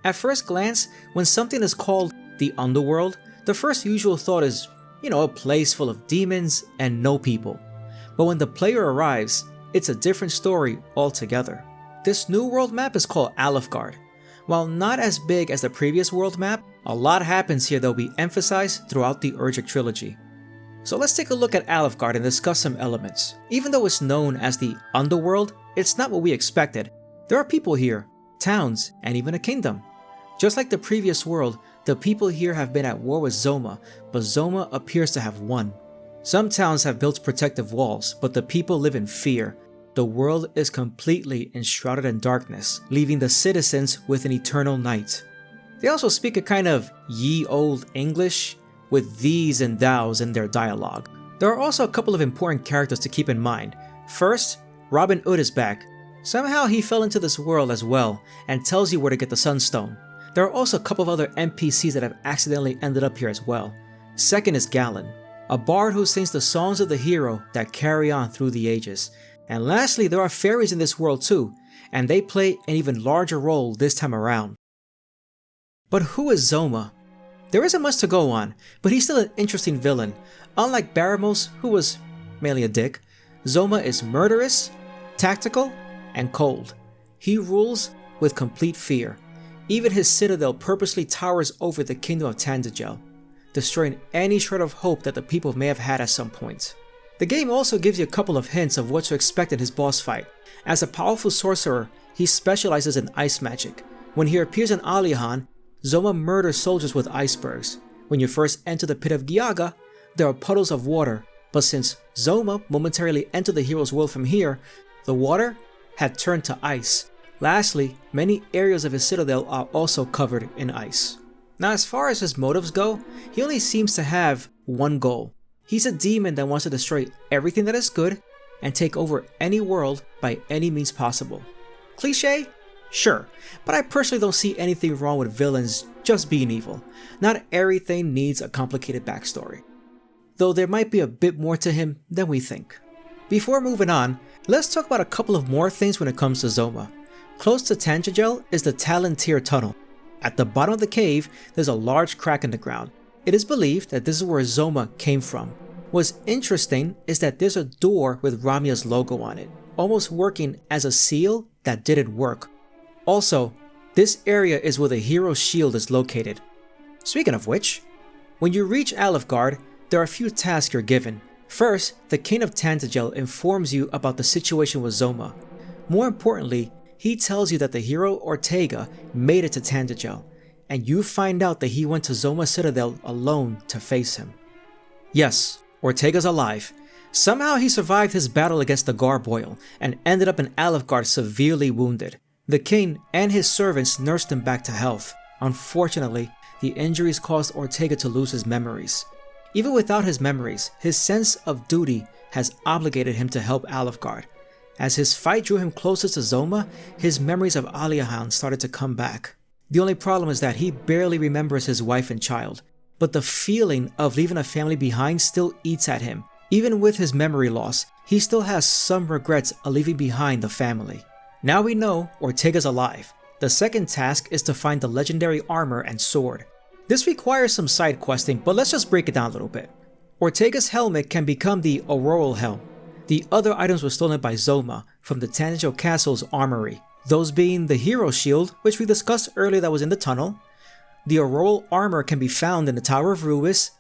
At first glance, when something is called the Underworld, the first usual thought is, a place full of demons and no people. But when the player arrives, it's a different story altogether. This new world map is called Aliahan. While not as big as the previous world map, a lot happens here that will be emphasized throughout the Erdrick Trilogy. So let's take a look at Aliahan and discuss some elements. Even though it's known as the Underworld, it's not what we expected. There are people here, towns, and even a kingdom. Just like the previous world, the people here have been at war with Zoma, but Zoma appears to have won. Some towns have built protective walls, but the people live in fear. The world is completely enshrouded in darkness, leaving the citizens with an eternal night. They also speak a kind of ye old English, with these and thous in their dialogue. There are also a couple of important characters to keep in mind. First, Robin Hood is back. Somehow he fell into this world as well, and tells you where to get the Sunstone. There are also a couple of other NPCs that have accidentally ended up here as well. Second is Galen, a bard who sings the songs of the hero that carry on through the ages. And lastly, there are fairies in this world too, and they play an even larger role this time around. But who is Zoma? There isn't much to go on, but he's still an interesting villain. Unlike Baramos, who was mainly a dick, Zoma is murderous, tactical, and cold. He rules with complete fear. Even his citadel purposely towers over the kingdom of Tandagel, destroying any shred of hope that the people may have had at some point. The game also gives you a couple of hints of what to expect in his boss fight. As a powerful sorcerer, he specializes in ice magic. When he appears in Aliahan, Zoma murders soldiers with icebergs. When you first enter the pit of Giaga, there are puddles of water, but since Zoma momentarily entered the hero's world from here, the water had turned to ice. Lastly, many areas of his citadel are also covered in ice. Now, as far as his motives go, he only seems to have one goal. He's a demon that wants to destroy everything that is good and take over any world by any means possible. Cliché? Sure, but I personally don't see anything wrong with villains just being evil. Not everything needs a complicated backstory, though there might be a bit more to him than we think. Before moving on, let's talk about a couple of more things when it comes to Zoma. Close to Tandagel is the Talantir Tunnel. At the bottom of the cave, there's a large crack in the ground. It is believed that this is where Zoma came from. What's interesting is that there's a door with Ramia's logo on it, almost working as a seal that didn't work. Also, this area is where the hero's shield is located. Speaking of which, when you reach Aliahan, there are a few tasks you're given. First, the King of Tandagel informs you about the situation with Zoma. More importantly, he tells you that the hero Ortega made it to Tandagel, and you find out that he went to Zoma's citadel alone to face him. Yes, Ortega's alive. Somehow he survived his battle against the Garboil and ended up in Aliahan severely wounded. The king and his servants nursed him back to health. Unfortunately, the injuries caused Ortega to lose his memories. Even without his memories, his sense of duty has obligated him to help Aliahan. As his fight drew him closer to Zoma, his memories of Aliahan started to come back. The only problem is that he barely remembers his wife and child, but the feeling of leaving a family behind still eats at him. Even with his memory loss, he still has some regrets of leaving behind the family. Now we know Ortega's alive. The second task is to find the legendary armor and sword. This requires some side questing, but let's just break it down a little bit. Ortega's helmet can become the Auroral Helm. The other items were stolen by Zoma from the Tandagel Castle's armory, those being the hero shield, which we discussed earlier that was in the tunnel. The Auroral armor can be found in the Tower of Rubiss,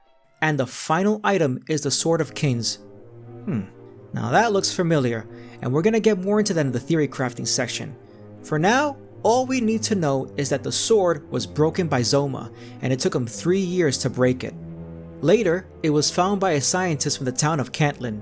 and the final item is the Sword of Kings. Now that looks familiar, and we're gonna get more into that in the theory crafting section. For now, all we need to know is that the sword was broken by Zoma, and it took him 3 years to break it. Later, it was found by a scientist from the town of Cantlin,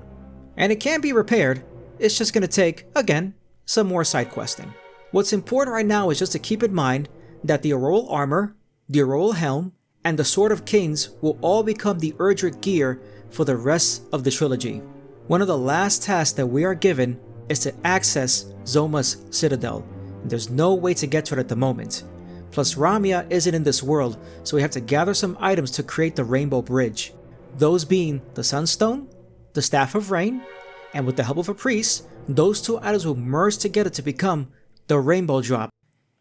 and it can be repaired. It's just gonna take, again, some more side questing. What's important right now is just to keep in mind that the Auroral armor, the Auroral helm, and the Sword of Kings will all become the Erdrick gear for the rest of the trilogy. One of the last tasks that we are given is to access Zoma's citadel. There's no way to get to it at the moment. Plus Ramia isn't in this world, so we have to gather some items to create the Rainbow Bridge. Those being the Sunstone, the Staff of Rain, and with the help of a priest, those two items will merge together to become the Rainbow Drop.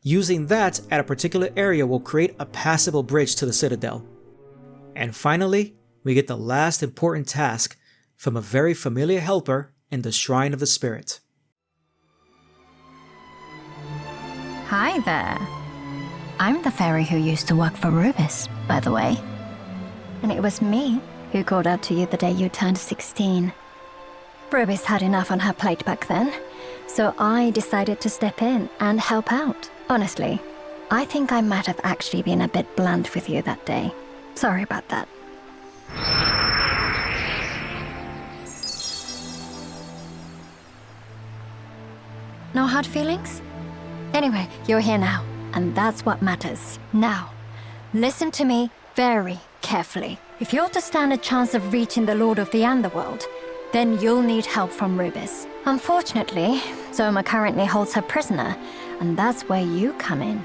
Using that at a particular area will create a passable bridge to the Citadel. And finally, we get the last important task from a very familiar helper in the Shrine of the Spirit. Hi there. I'm the fairy who used to work for Rubiss, by the way. And it was me who called out to you the day you turned 16. Rubiss had enough on her plate back then, so I decided to step in and help out. Honestly, I think I might have actually been a bit blunt with you that day. Sorry about that. No hard feelings? Anyway, you're here now, and that's what matters. Now, listen to me very carefully. If you're to stand a chance of reaching the Lord of the Underworld, then you'll need help from Rubiss. Unfortunately, Zoma currently holds her prisoner, and that's where you come in.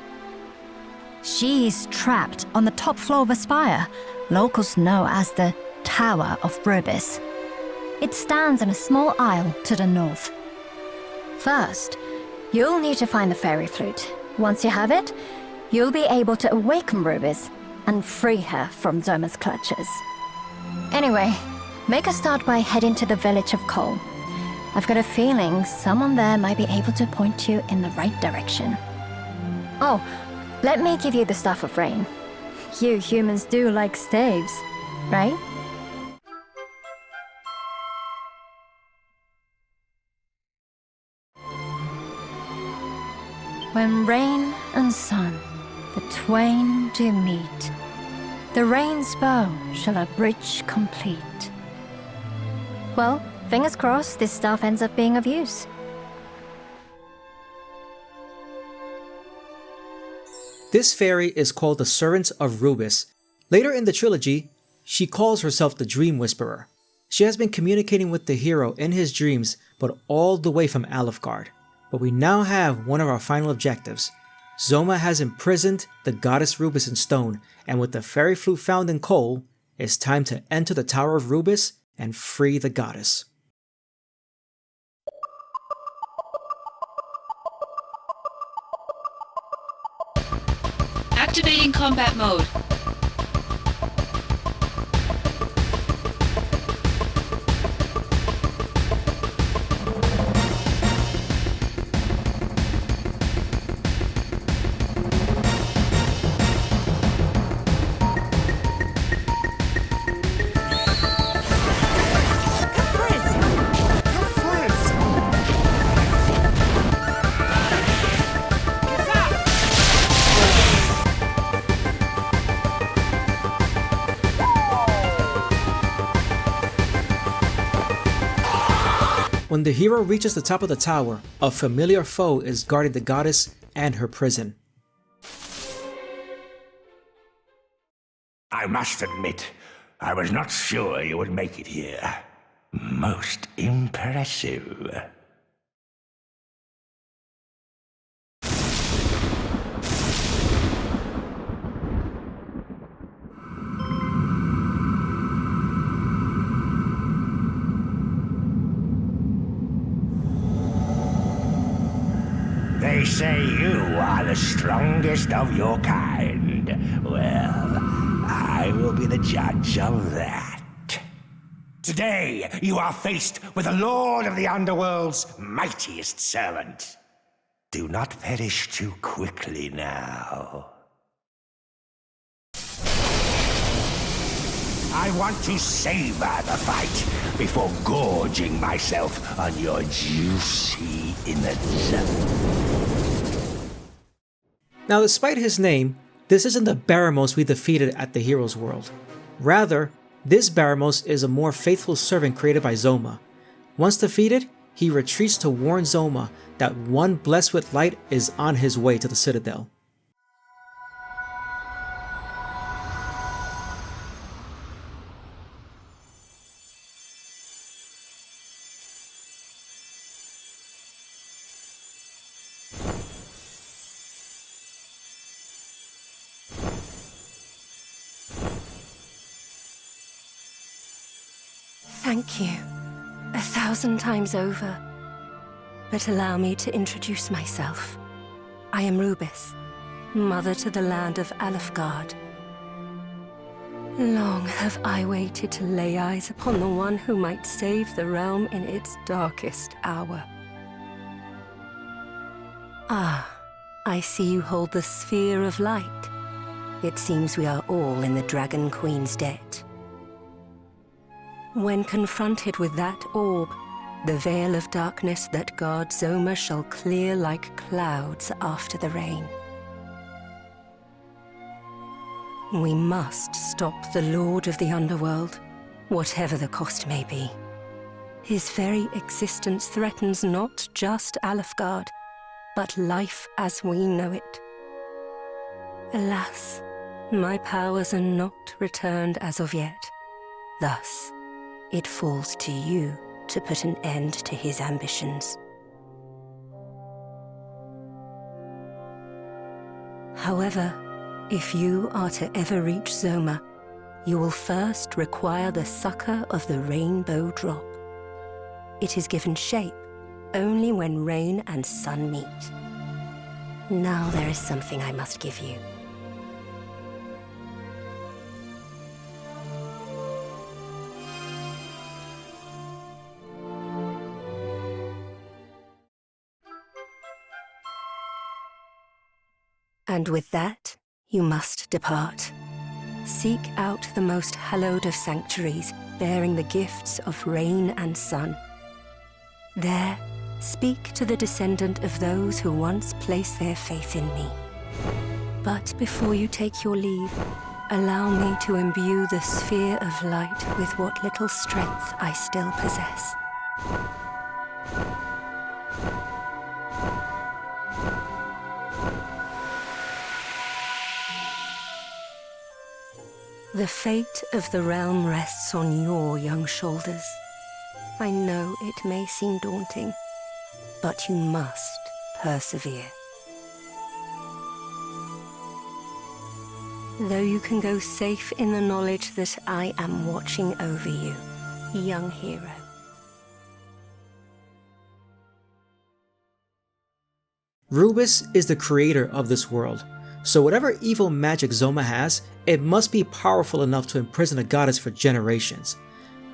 She's trapped on the top floor of a spire, locals know as the Tower of Rubiss. It stands in a small isle to the north. First, you'll need to find the fairy flute. Once you have it, you'll be able to awaken Rubiss and free her from Zoma's clutches. Anyway, make a start by heading to the village of Cole. I've got a feeling someone there might be able to point you in the right direction. Oh, let me give you the Staff of Rain. You humans do like staves, right? When rain and sun, the twain do meet, the rain's bow shall a bridge complete. Well, fingers crossed this staff ends up being of use. This fairy is called the Servant of Rubiss. Later in the trilogy, she calls herself the Dream Whisperer. She has been communicating with the hero in his dreams, but all the way from Alefgard. But we now have one of our final objectives. Zoma has imprisoned the goddess Rubiss in stone, and with the fairy flute found in Cole, it's time to enter the Tower of Rubiss and free the goddess. Activating combat mode. When the hero reaches the top of the tower, a familiar foe is guarding the goddess and her prison. I must admit, I was not sure you would make it here. Most impressive. They say you are the strongest of your kind. Well, I will be the judge of that. Today, you are faced with the Lord of the Underworld's mightiest servant. Do not perish too quickly now. I want to savor the fight before gorging myself on your juicy innards. Now, despite his name, this isn't the Baramos we defeated at the Hero's World. Rather, this Baramos is a more faithful servant created by Zoma. Once defeated, he retreats to warn Zoma that one blessed with light is on his way to the Citadel. Thank you, 1,000 times over. But allow me to introduce myself. I am Rubiss, mother to the land of Alfgard. Long have I waited to lay eyes upon the one who might save the realm in its darkest hour. Ah, I see you hold the Sphere of Light. It seems we are all in the Dragon Queen's debt. When confronted with that orb, the veil of darkness that guards Zoma shall clear like clouds after the rain. We must stop the Lord of the Underworld, whatever the cost may be. His very existence threatens not just Alfgard, but life as we know it. Alas, my powers are not returned as of yet. Thus, it falls to you to put an end to his ambitions. However, if you are to ever reach Zoma, you will first require the succor of the Rainbow Drop. It is given shape only when rain and sun meet. Now there is something I must give you. And with that, you must depart. Seek out the most hallowed of sanctuaries, bearing the gifts of rain and sun. There, speak to the descendant of those who once placed their faith in me. But before you take your leave, allow me to imbue the Sphere of Light with what little strength I still possess. The fate of the realm rests on your young shoulders. I know it may seem daunting, but you must persevere. Though you can go safe in the knowledge that I am watching over you, young hero. Rubiss is the creator of this world, so whatever evil magic Zoma has, it must be powerful enough to imprison a goddess for generations.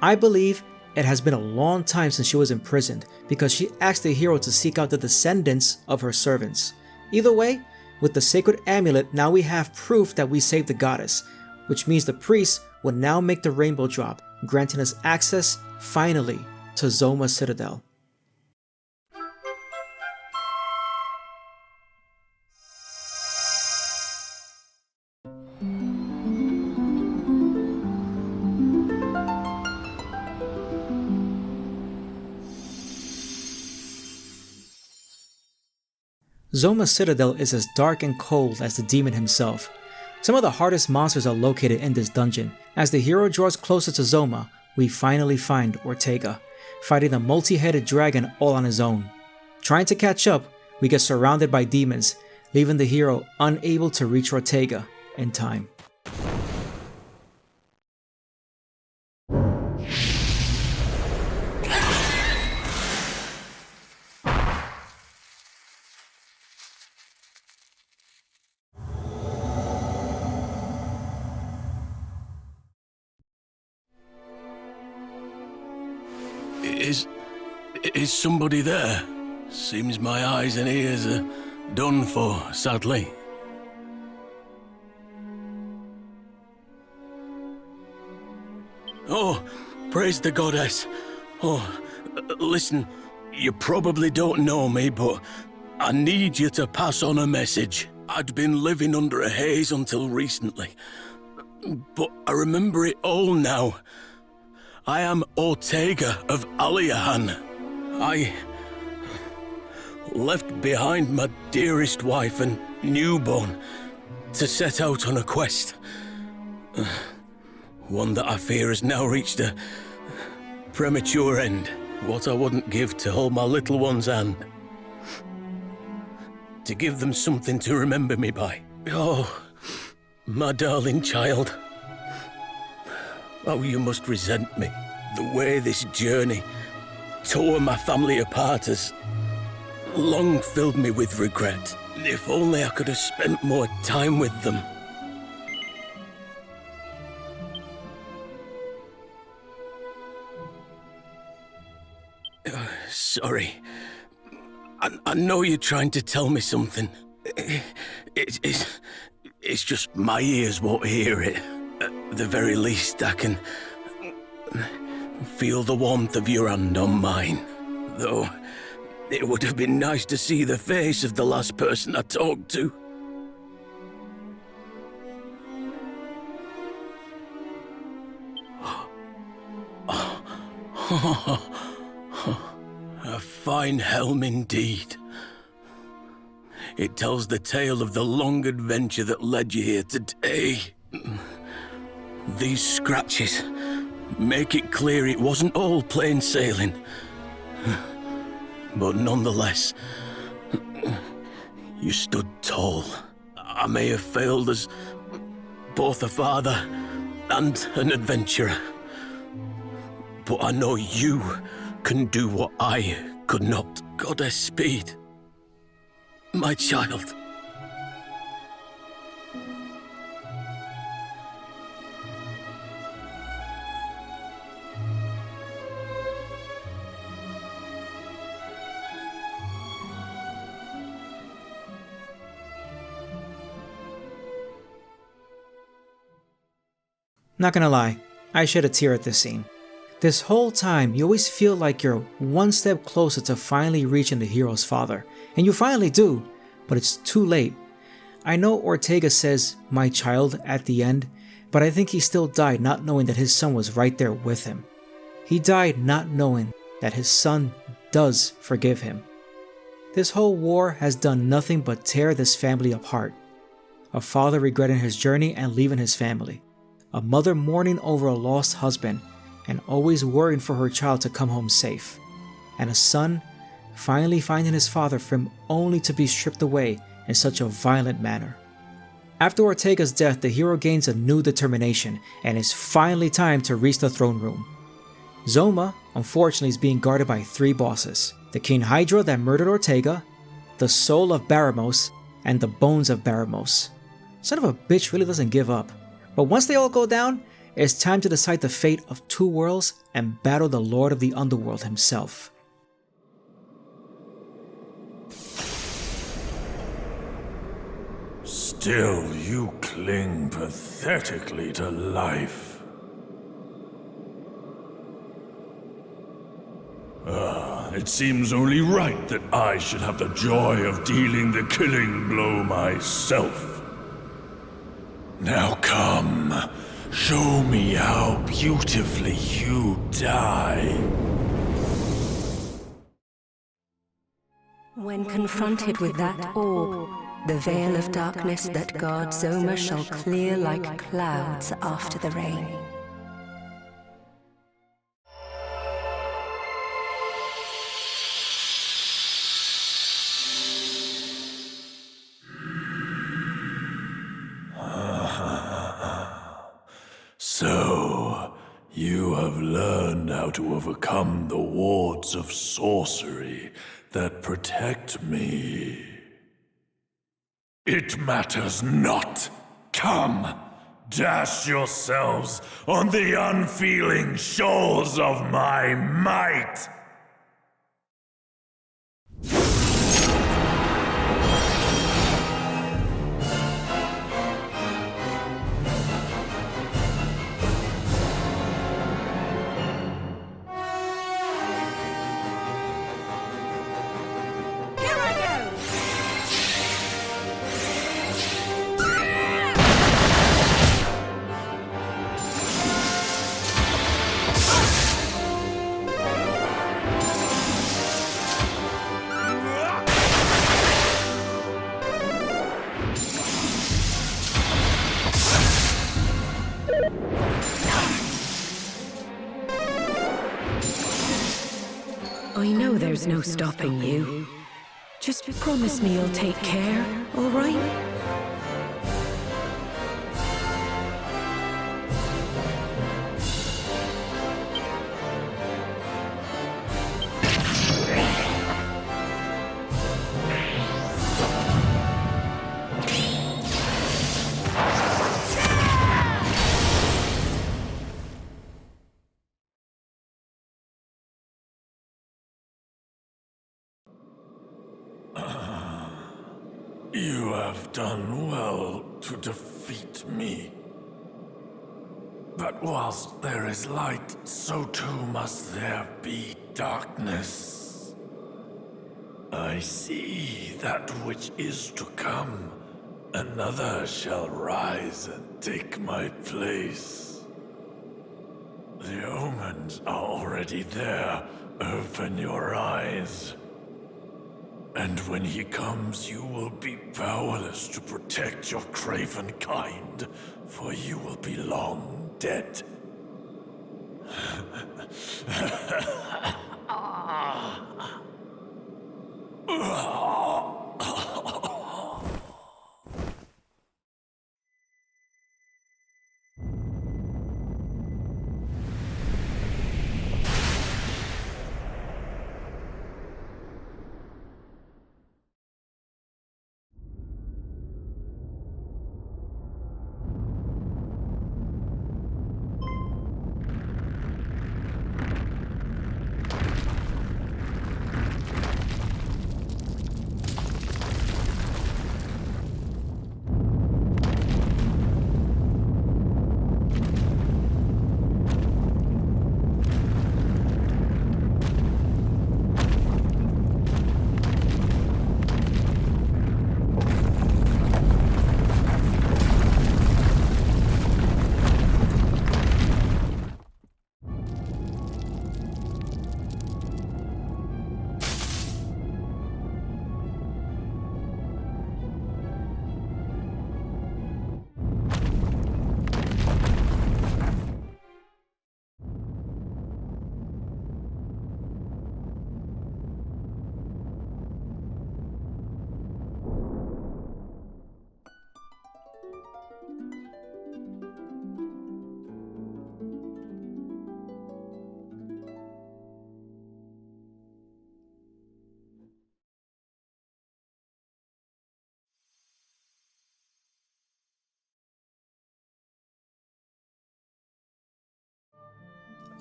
I believe it has been a long time since she was imprisoned because she asked the hero to seek out the descendants of her servants. Either way, with the sacred amulet, now we have proof that we saved the goddess, which means the priest will now make the rainbow drop, granting us access, finally, to Zoma Citadel. Zoma Citadel is as dark and cold as the demon himself. Some of the hardest monsters are located in this dungeon. As the hero draws closer to Zoma, we finally find Ortega, fighting the multi-headed dragon all on his own. Trying to catch up, we get surrounded by demons, leaving the hero unable to reach Ortega in time. Is somebody there? Seems my eyes and ears are done for, sadly. Oh, praise the goddess. Oh, listen, you probably don't know me, but I need you to pass on a message. I'd been living under a haze until recently, but I remember it all now. I am Ortega of Aliahan. I left behind my dearest wife and newborn to set out on a quest. One that I fear has now reached a premature end. What I wouldn't give to hold my little one's hand. To give them something to remember me by. Oh, my darling child. Oh, you must resent me. The way this journey tore my family apart has long filled me with regret. If only I could have spent more time with them. Sorry. I know you're trying to tell me something. It's just my ears won't hear it. At the very least, I can feel the warmth of your hand on mine. Though, it would have been nice to see the face of the last person I talked to. A fine helm indeed. It tells the tale of the long adventure that led you here today. These scratches make it clear it wasn't all plain sailing. But nonetheless, you stood tall. I may have failed as both a father and an adventurer, but I know you can do what I could not. Goddess Speed, my child. Not gonna lie, I shed a tear at this scene. This whole time, you always feel like you're one step closer to finally reaching the hero's father. And you finally do, but it's too late. I know Ortega says, "my child," at the end, but I think he still died not knowing that his son was right there with him. He died not knowing that his son does forgive him. This whole war has done nothing but tear this family apart. A father regretting his journey and leaving his family. A mother mourning over a lost husband and always worrying for her child to come home safe. And a son finally finding his father for him only to be stripped away in such a violent manner. After Ortega's death, the hero gains a new determination and it's finally time to reach the throne room. Zoma, unfortunately, is being guarded by 3 bosses. The King Hydra that murdered Ortega, the soul of Baramos, and the bones of Baramos. Son of a bitch really doesn't give up. But once they all go down, it's time to decide the fate of 2 worlds and battle the Lord of the Underworld himself. Still, you cling pathetically to life. It seems only right that I should have the joy of dealing the killing blow myself. Now come, show me how beautifully you die. When confronted with that orb, the veil of darkness that guards Zoma shall clear like clouds after the rain. So, you have learned how to overcome the wards of sorcery that protect me. It matters not. Come, dash yourselves on the unfeeling shores of my might. I know there's no stopping you. Just promise me you'll take care, all right? You have done well to defeat me. But whilst there is light, so too must there be darkness. I see that which is to come. Another shall rise and take my place. The omens are already there. Open your eyes. And when he comes, you will be powerless to protect your craven kind, for you will be long dead.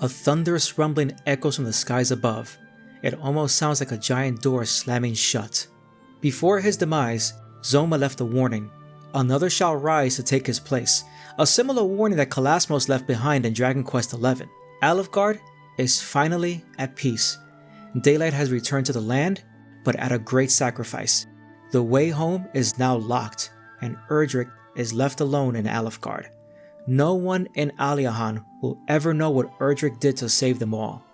A thunderous rumbling echoes from the skies above. It almost sounds like a giant door slamming shut. Before his demise, Zoma left a warning. Another shall rise to take his place. A similar warning that Kalasmos left behind in Dragon Quest XI. Alefgard is finally at peace. Daylight has returned to the land, but at a great sacrifice. The way home is now locked, and Erdrick is left alone in Alefgard. No one in Aliahan will ever know what Erdrick did to save them all.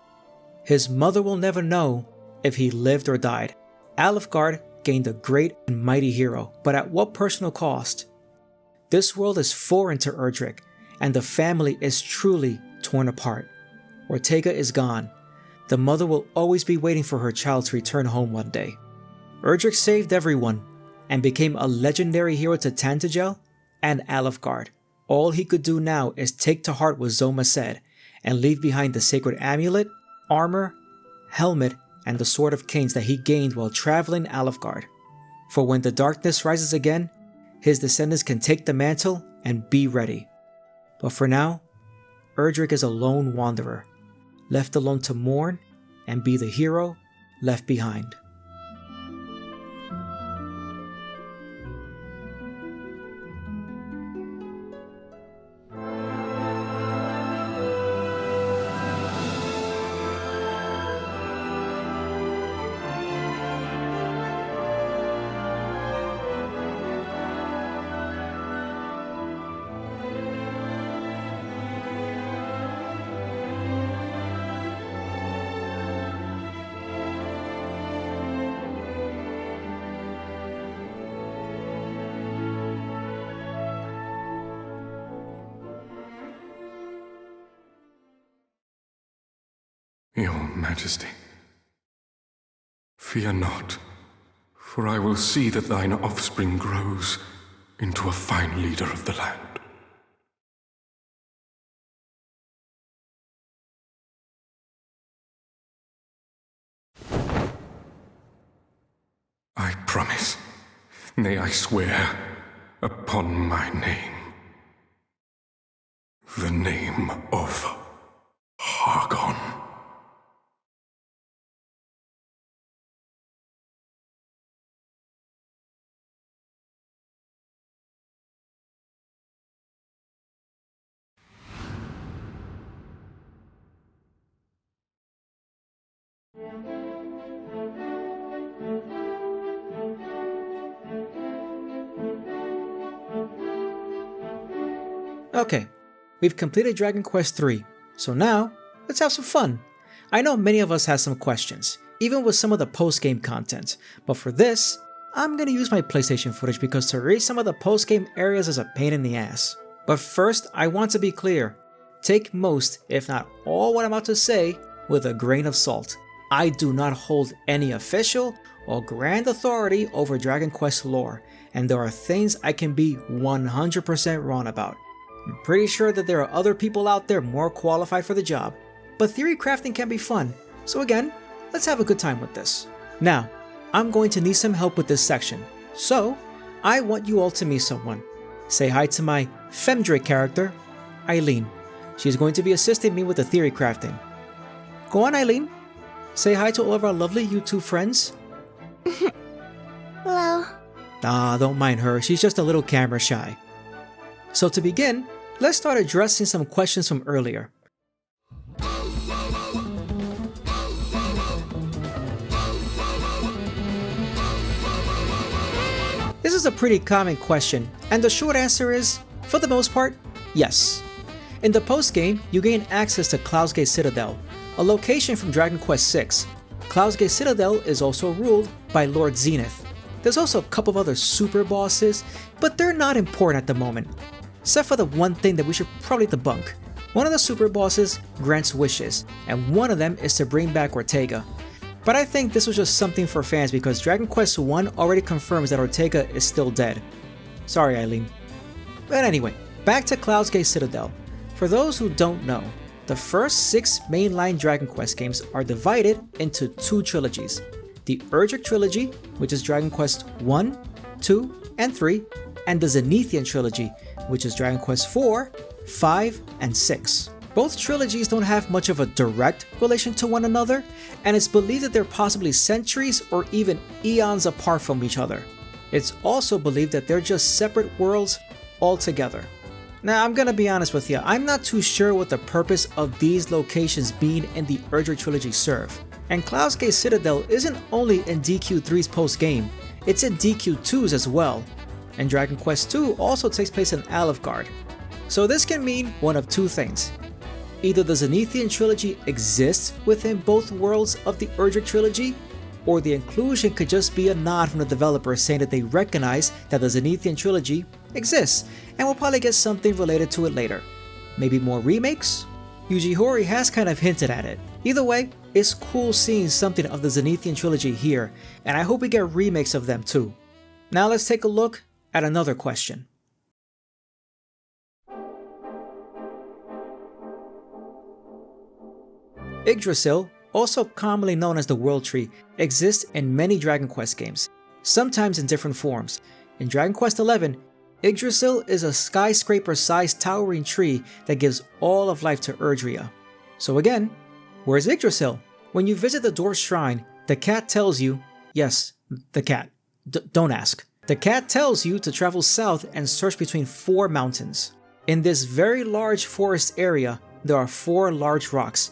His mother will never know if he lived or died. Alefgard gained a great and mighty hero, but at what personal cost? This world is foreign to Erdrick, and the family is truly torn apart. Ortega is gone. The mother will always be waiting for her child to return home one day. Erdrick saved everyone, and became a legendary hero to Tantagel and Alefgard. All he could do now is take to heart what Zoma said, and leave behind the sacred amulet, armor, helmet, and the Sword of Kings that he gained while traveling Alefgard. For when the darkness rises again, his descendants can take the mantle and be ready. But for now, Erdrick is a lone wanderer, left alone to mourn and be the hero left behind. Your Majesty, fear not, for I will see that thine offspring grows into a fine leader of the land. I promise, nay, I swear, upon my name, the name of Hargon. Okay, we've completed Dragon Quest III, so now let's have some fun. I know many of us have some questions, even with some of the post-game content, but for this, I'm gonna use my PlayStation footage because to read some of the post-game areas is a pain in the ass. But first, I want to be clear. Take most, if not all what I'm about to say, with a grain of salt. I do not hold any official or grand authority over Dragon Quest lore, and there are things I can be 100% wrong about. I'm pretty sure that there are other people out there more qualified for the job, but theory crafting can be fun, so again, let's have a good time with this. Now, I'm going to need some help with this section, so I want you all to meet someone. Say hi to my Femdrake character, Eileen. She's going to be assisting me with the theory crafting. Go on, Eileen. Say hi to all of our lovely YouTube friends. Hello. Ah, don't mind her, she's just a little camera shy. So to begin, let's start addressing some questions from earlier. This is a pretty common question, and the short answer is, for the most part, yes. In the post-game, you gain access to Cloud's Gate Citadel, a location from Dragon Quest VI. Cloud's Gate Citadel is also ruled by Lord Zenith. There's also a couple of other super bosses, but they're not important at the moment, except for the one thing that we should probably debunk. One of the super bosses grants wishes, and one of them is to bring back Ortega. But I think this was just something for fans because Dragon Quest I already confirms that Ortega is still dead. Sorry, Eileen. But anyway, back to Cloud's Gate Citadel. For those who don't know, the first 6 mainline Dragon Quest games are divided into 2 trilogies. The Erdrick Trilogy, which is Dragon Quest I, II, and III, and the Zenithian Trilogy, which is Dragon Quest IV, V, and VI. Both trilogies don't have much of a direct relation to one another, and it's believed that they're possibly centuries or even eons apart from each other. It's also believed that they're just separate worlds altogether. Now, I'm gonna be honest with you, I'm not too sure what the purpose of these locations being in the Erdrick Trilogy serve. And Cloud's Gate Citadel isn't only in DQ3's post-game, it's in DQ2's as well. And Dragon Quest II also takes place in Alefgard. So this can mean one of 2 things. Either the Zenithian Trilogy exists within both worlds of the Erdrick Trilogy, or the inclusion could just be a nod from the developers saying that they recognize that the Zenithian Trilogy exists, and we'll probably get something related to it later. Maybe more remakes? Yuji Horii has kind of hinted at it. Either way, it's cool seeing something of the Zenithian Trilogy here, and I hope we get remakes of them too. Now let's take a look at another question. Yggdrasil, also commonly known as the World Tree, exists in many Dragon Quest games, sometimes in different forms. In Dragon Quest XI, Yggdrasil is a skyscraper-sized towering tree that gives all of life to Erdrea. So again, where's Yggdrasil? When you visit the dwarf's shrine, the cat tells you, yes, the cat, don't ask. The cat tells you to travel south and search between 4 mountains. In this very large forest area, there are 4 large rocks.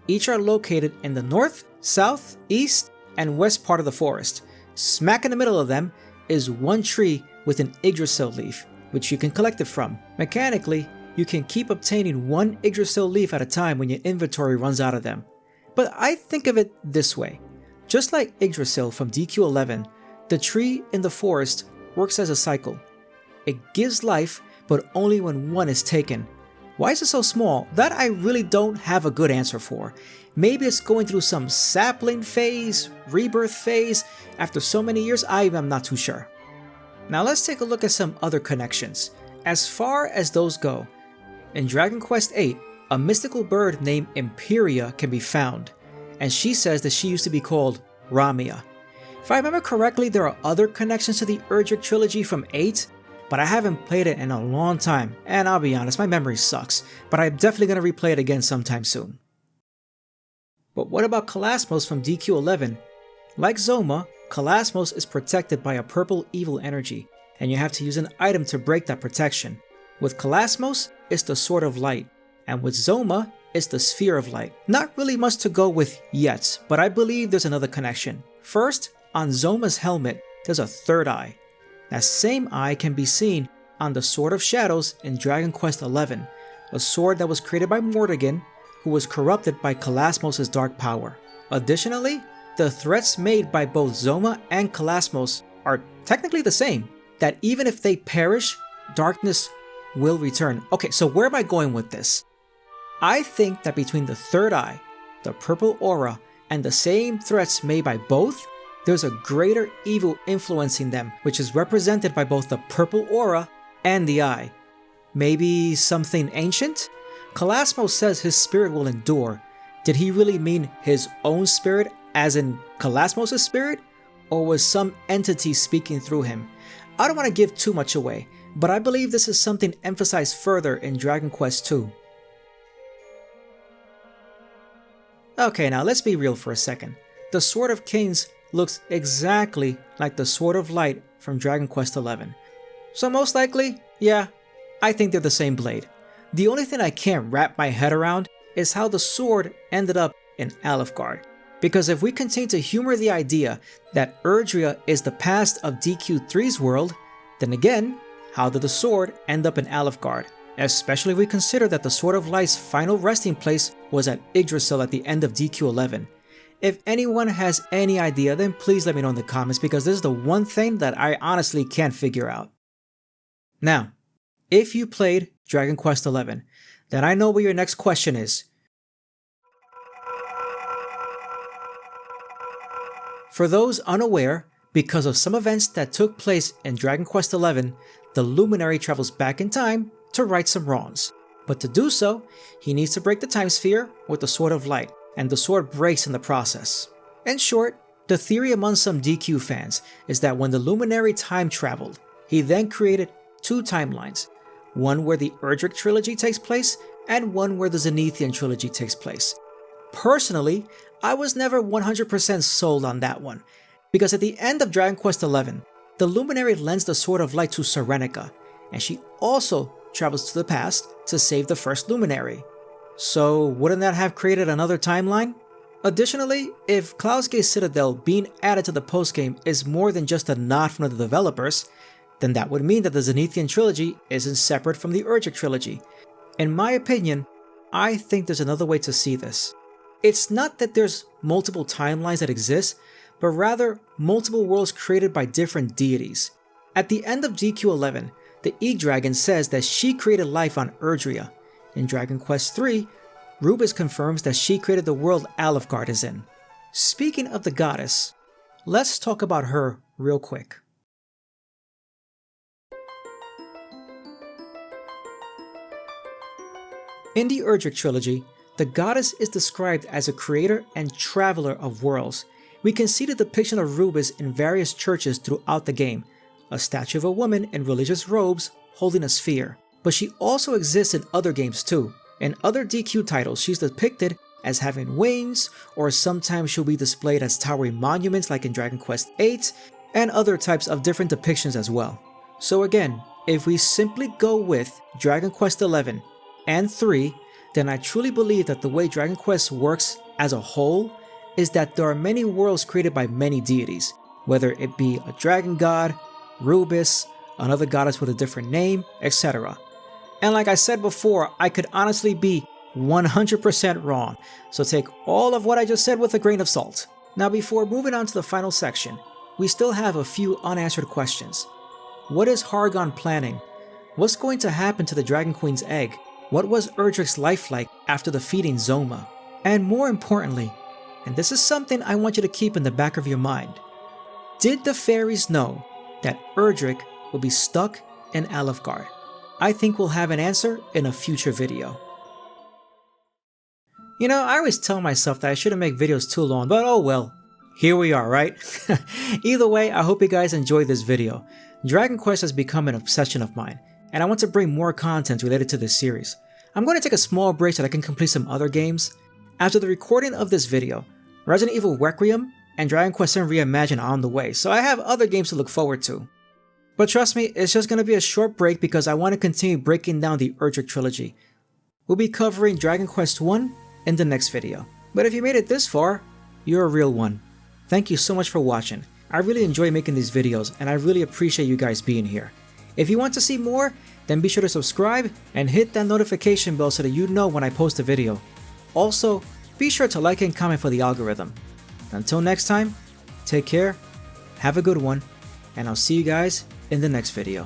Each are located in the north, south, east, and west part of the forest. Smack in the middle of them is one tree with an Yggdrasil leaf, which you can collect it from. Mechanically, you can keep obtaining one Yggdrasil leaf at a time when your inventory runs out of them. But I think of it this way. Just like Yggdrasil from DQ11, the tree in the forest works as a cycle. It gives life, but only when one is taken. Why is it so small? That I really don't have a good answer for. Maybe it's going through some sapling phase, rebirth phase, after so many years, I am not too sure. Now let's take a look at some other connections. As far as those go, in Dragon Quest VIII, a mystical bird named Imperia can be found, and she says that she used to be called Ramia. If I remember correctly, there are other connections to the Erdrick Trilogy from 8, but I haven't played it in a long time, and I'll be honest, my memory sucks, but I'm definitely going to replay it again sometime soon. But what about Kalasmos from DQ11? Like Zoma, Kalasmos is protected by a purple evil energy, and you have to use an item to break that protection. With Kalasmos, it's the Sword of Light, and with Zoma, it's the Sphere of Light. Not really much to go with yet, but I believe there's another connection. First, on Zoma's helmet, there's a third eye. That same eye can be seen on the Sword of Shadows in Dragon Quest XI, a sword that was created by Mordegon, who was corrupted by Kalasmos' dark power. Additionally, the threats made by both Zoma and Kalasmos are technically the same, that even if they perish, darkness will return. Okay, so where am I going with this? I think that between the third eye, the purple aura, and the same threats made by both, there's a greater evil influencing them, which is represented by both the purple aura and the eye. Maybe something ancient? Kalasmos says his spirit will endure. Did he really mean his own spirit, as in Kalasmos' spirit? Or was some entity speaking through him? I don't want to give too much away, but I believe this is something emphasized further in Dragon Quest II. Okay, now let's be real for a second. The Sword of Kings looks exactly like the Sword of Light from Dragon Quest XI. So most likely, yeah, I think they're the same blade. The only thing I can't wrap my head around is how the sword ended up in Alefgard. Because if we continue to humor the idea that Erdria is the past of DQ3's world, then again, how did the sword end up in Alefgard? Especially if we consider that the Sword of Light's final resting place was at Yggdrasil at the end of DQ11. If anyone has any idea, then please let me know in the comments, because this is the one thing that I honestly can't figure out. Now, if you played Dragon Quest XI, then I know what your next question is. For those unaware, because of some events that took place in Dragon Quest XI, the Luminary travels back in time to right some wrongs. But to do so, he needs to break the time sphere with the Sword of Light, and the sword breaks in the process. In short, the theory among some DQ fans is that when the Luminary time traveled, he then created two timelines, one where the Erdrick Trilogy takes place, and one where the Zenithian Trilogy takes place. Personally, I was never 100% sold on that one, because at the end of Dragon Quest XI, the Luminary lends the Sword of Light to Serenica, and she also travels to the past to save the first Luminary. So wouldn't that have created another timeline? Additionally, if Cloud's Gate Citadel being added to the postgame is more than just a nod from the developers, then that would mean that the Zenithian Trilogy isn't separate from the Erdrick Trilogy. In my opinion, I think there's another way to see this. It's not that there's multiple timelines that exist, but rather multiple worlds created by different deities. At the end of DQ11, the E-Dragon says that she created life on Erdria. In Dragon Quest III, Rubiss confirms that she created the world Alefgard is in. Speaking of the goddess, let's talk about her real quick. In the Erdrick Trilogy, the goddess is described as a creator and traveler of worlds. We can see the depiction of Rubiss in various churches throughout the game, a statue of a woman in religious robes holding a sphere. But she also exists in other games too. In other DQ titles, she's depicted as having wings, or sometimes she'll be displayed as towering monuments like in Dragon Quest VIII, and other types of different depictions as well. So again, if we simply go with Dragon Quest XI and III, then I truly believe that the way Dragon Quest works as a whole is that there are many worlds created by many deities, whether it be a dragon god, Rubiss, another goddess with a different name, etc. And like I said before, I could honestly be 100% wrong, so take all of what I just said with a grain of salt. Now before moving on to the final section, we still have a few unanswered questions. What is Hargon planning? What's going to happen to the Dragon Queen's egg? What was Erdrick's life like after defeating Zoma? And more importantly, and this is something I want you to keep in the back of your mind, did the fairies know that Erdrick will be stuck in Alefgard? I think we'll have an answer in a future video. You know, I always tell myself that I shouldn't make videos too long, but oh well. Here we are, right? Either way, I hope you guys enjoyed this video. Dragon Quest has become an obsession of mine, and I want to bring more content related to this series. I'm going to take a small break so that I can complete some other games. After the recording of this video, Resident Evil Requiem and Dragon Quest Erdrick Reimagined are on the way, so I have other games to look forward to. But trust me, it's just going to be a short break because I want to continue breaking down the Erdrick Trilogy. We'll be covering Dragon Quest I in the next video. But if you made it this far, you're a real one. Thank you so much for watching. I really enjoy making these videos and I really appreciate you guys being here. If you want to see more, then be sure to subscribe and hit that notification bell so that you know when I post a video. Also, be sure to like and comment for the algorithm. Until next time, take care, have a good one, and I'll see you guys in the next video.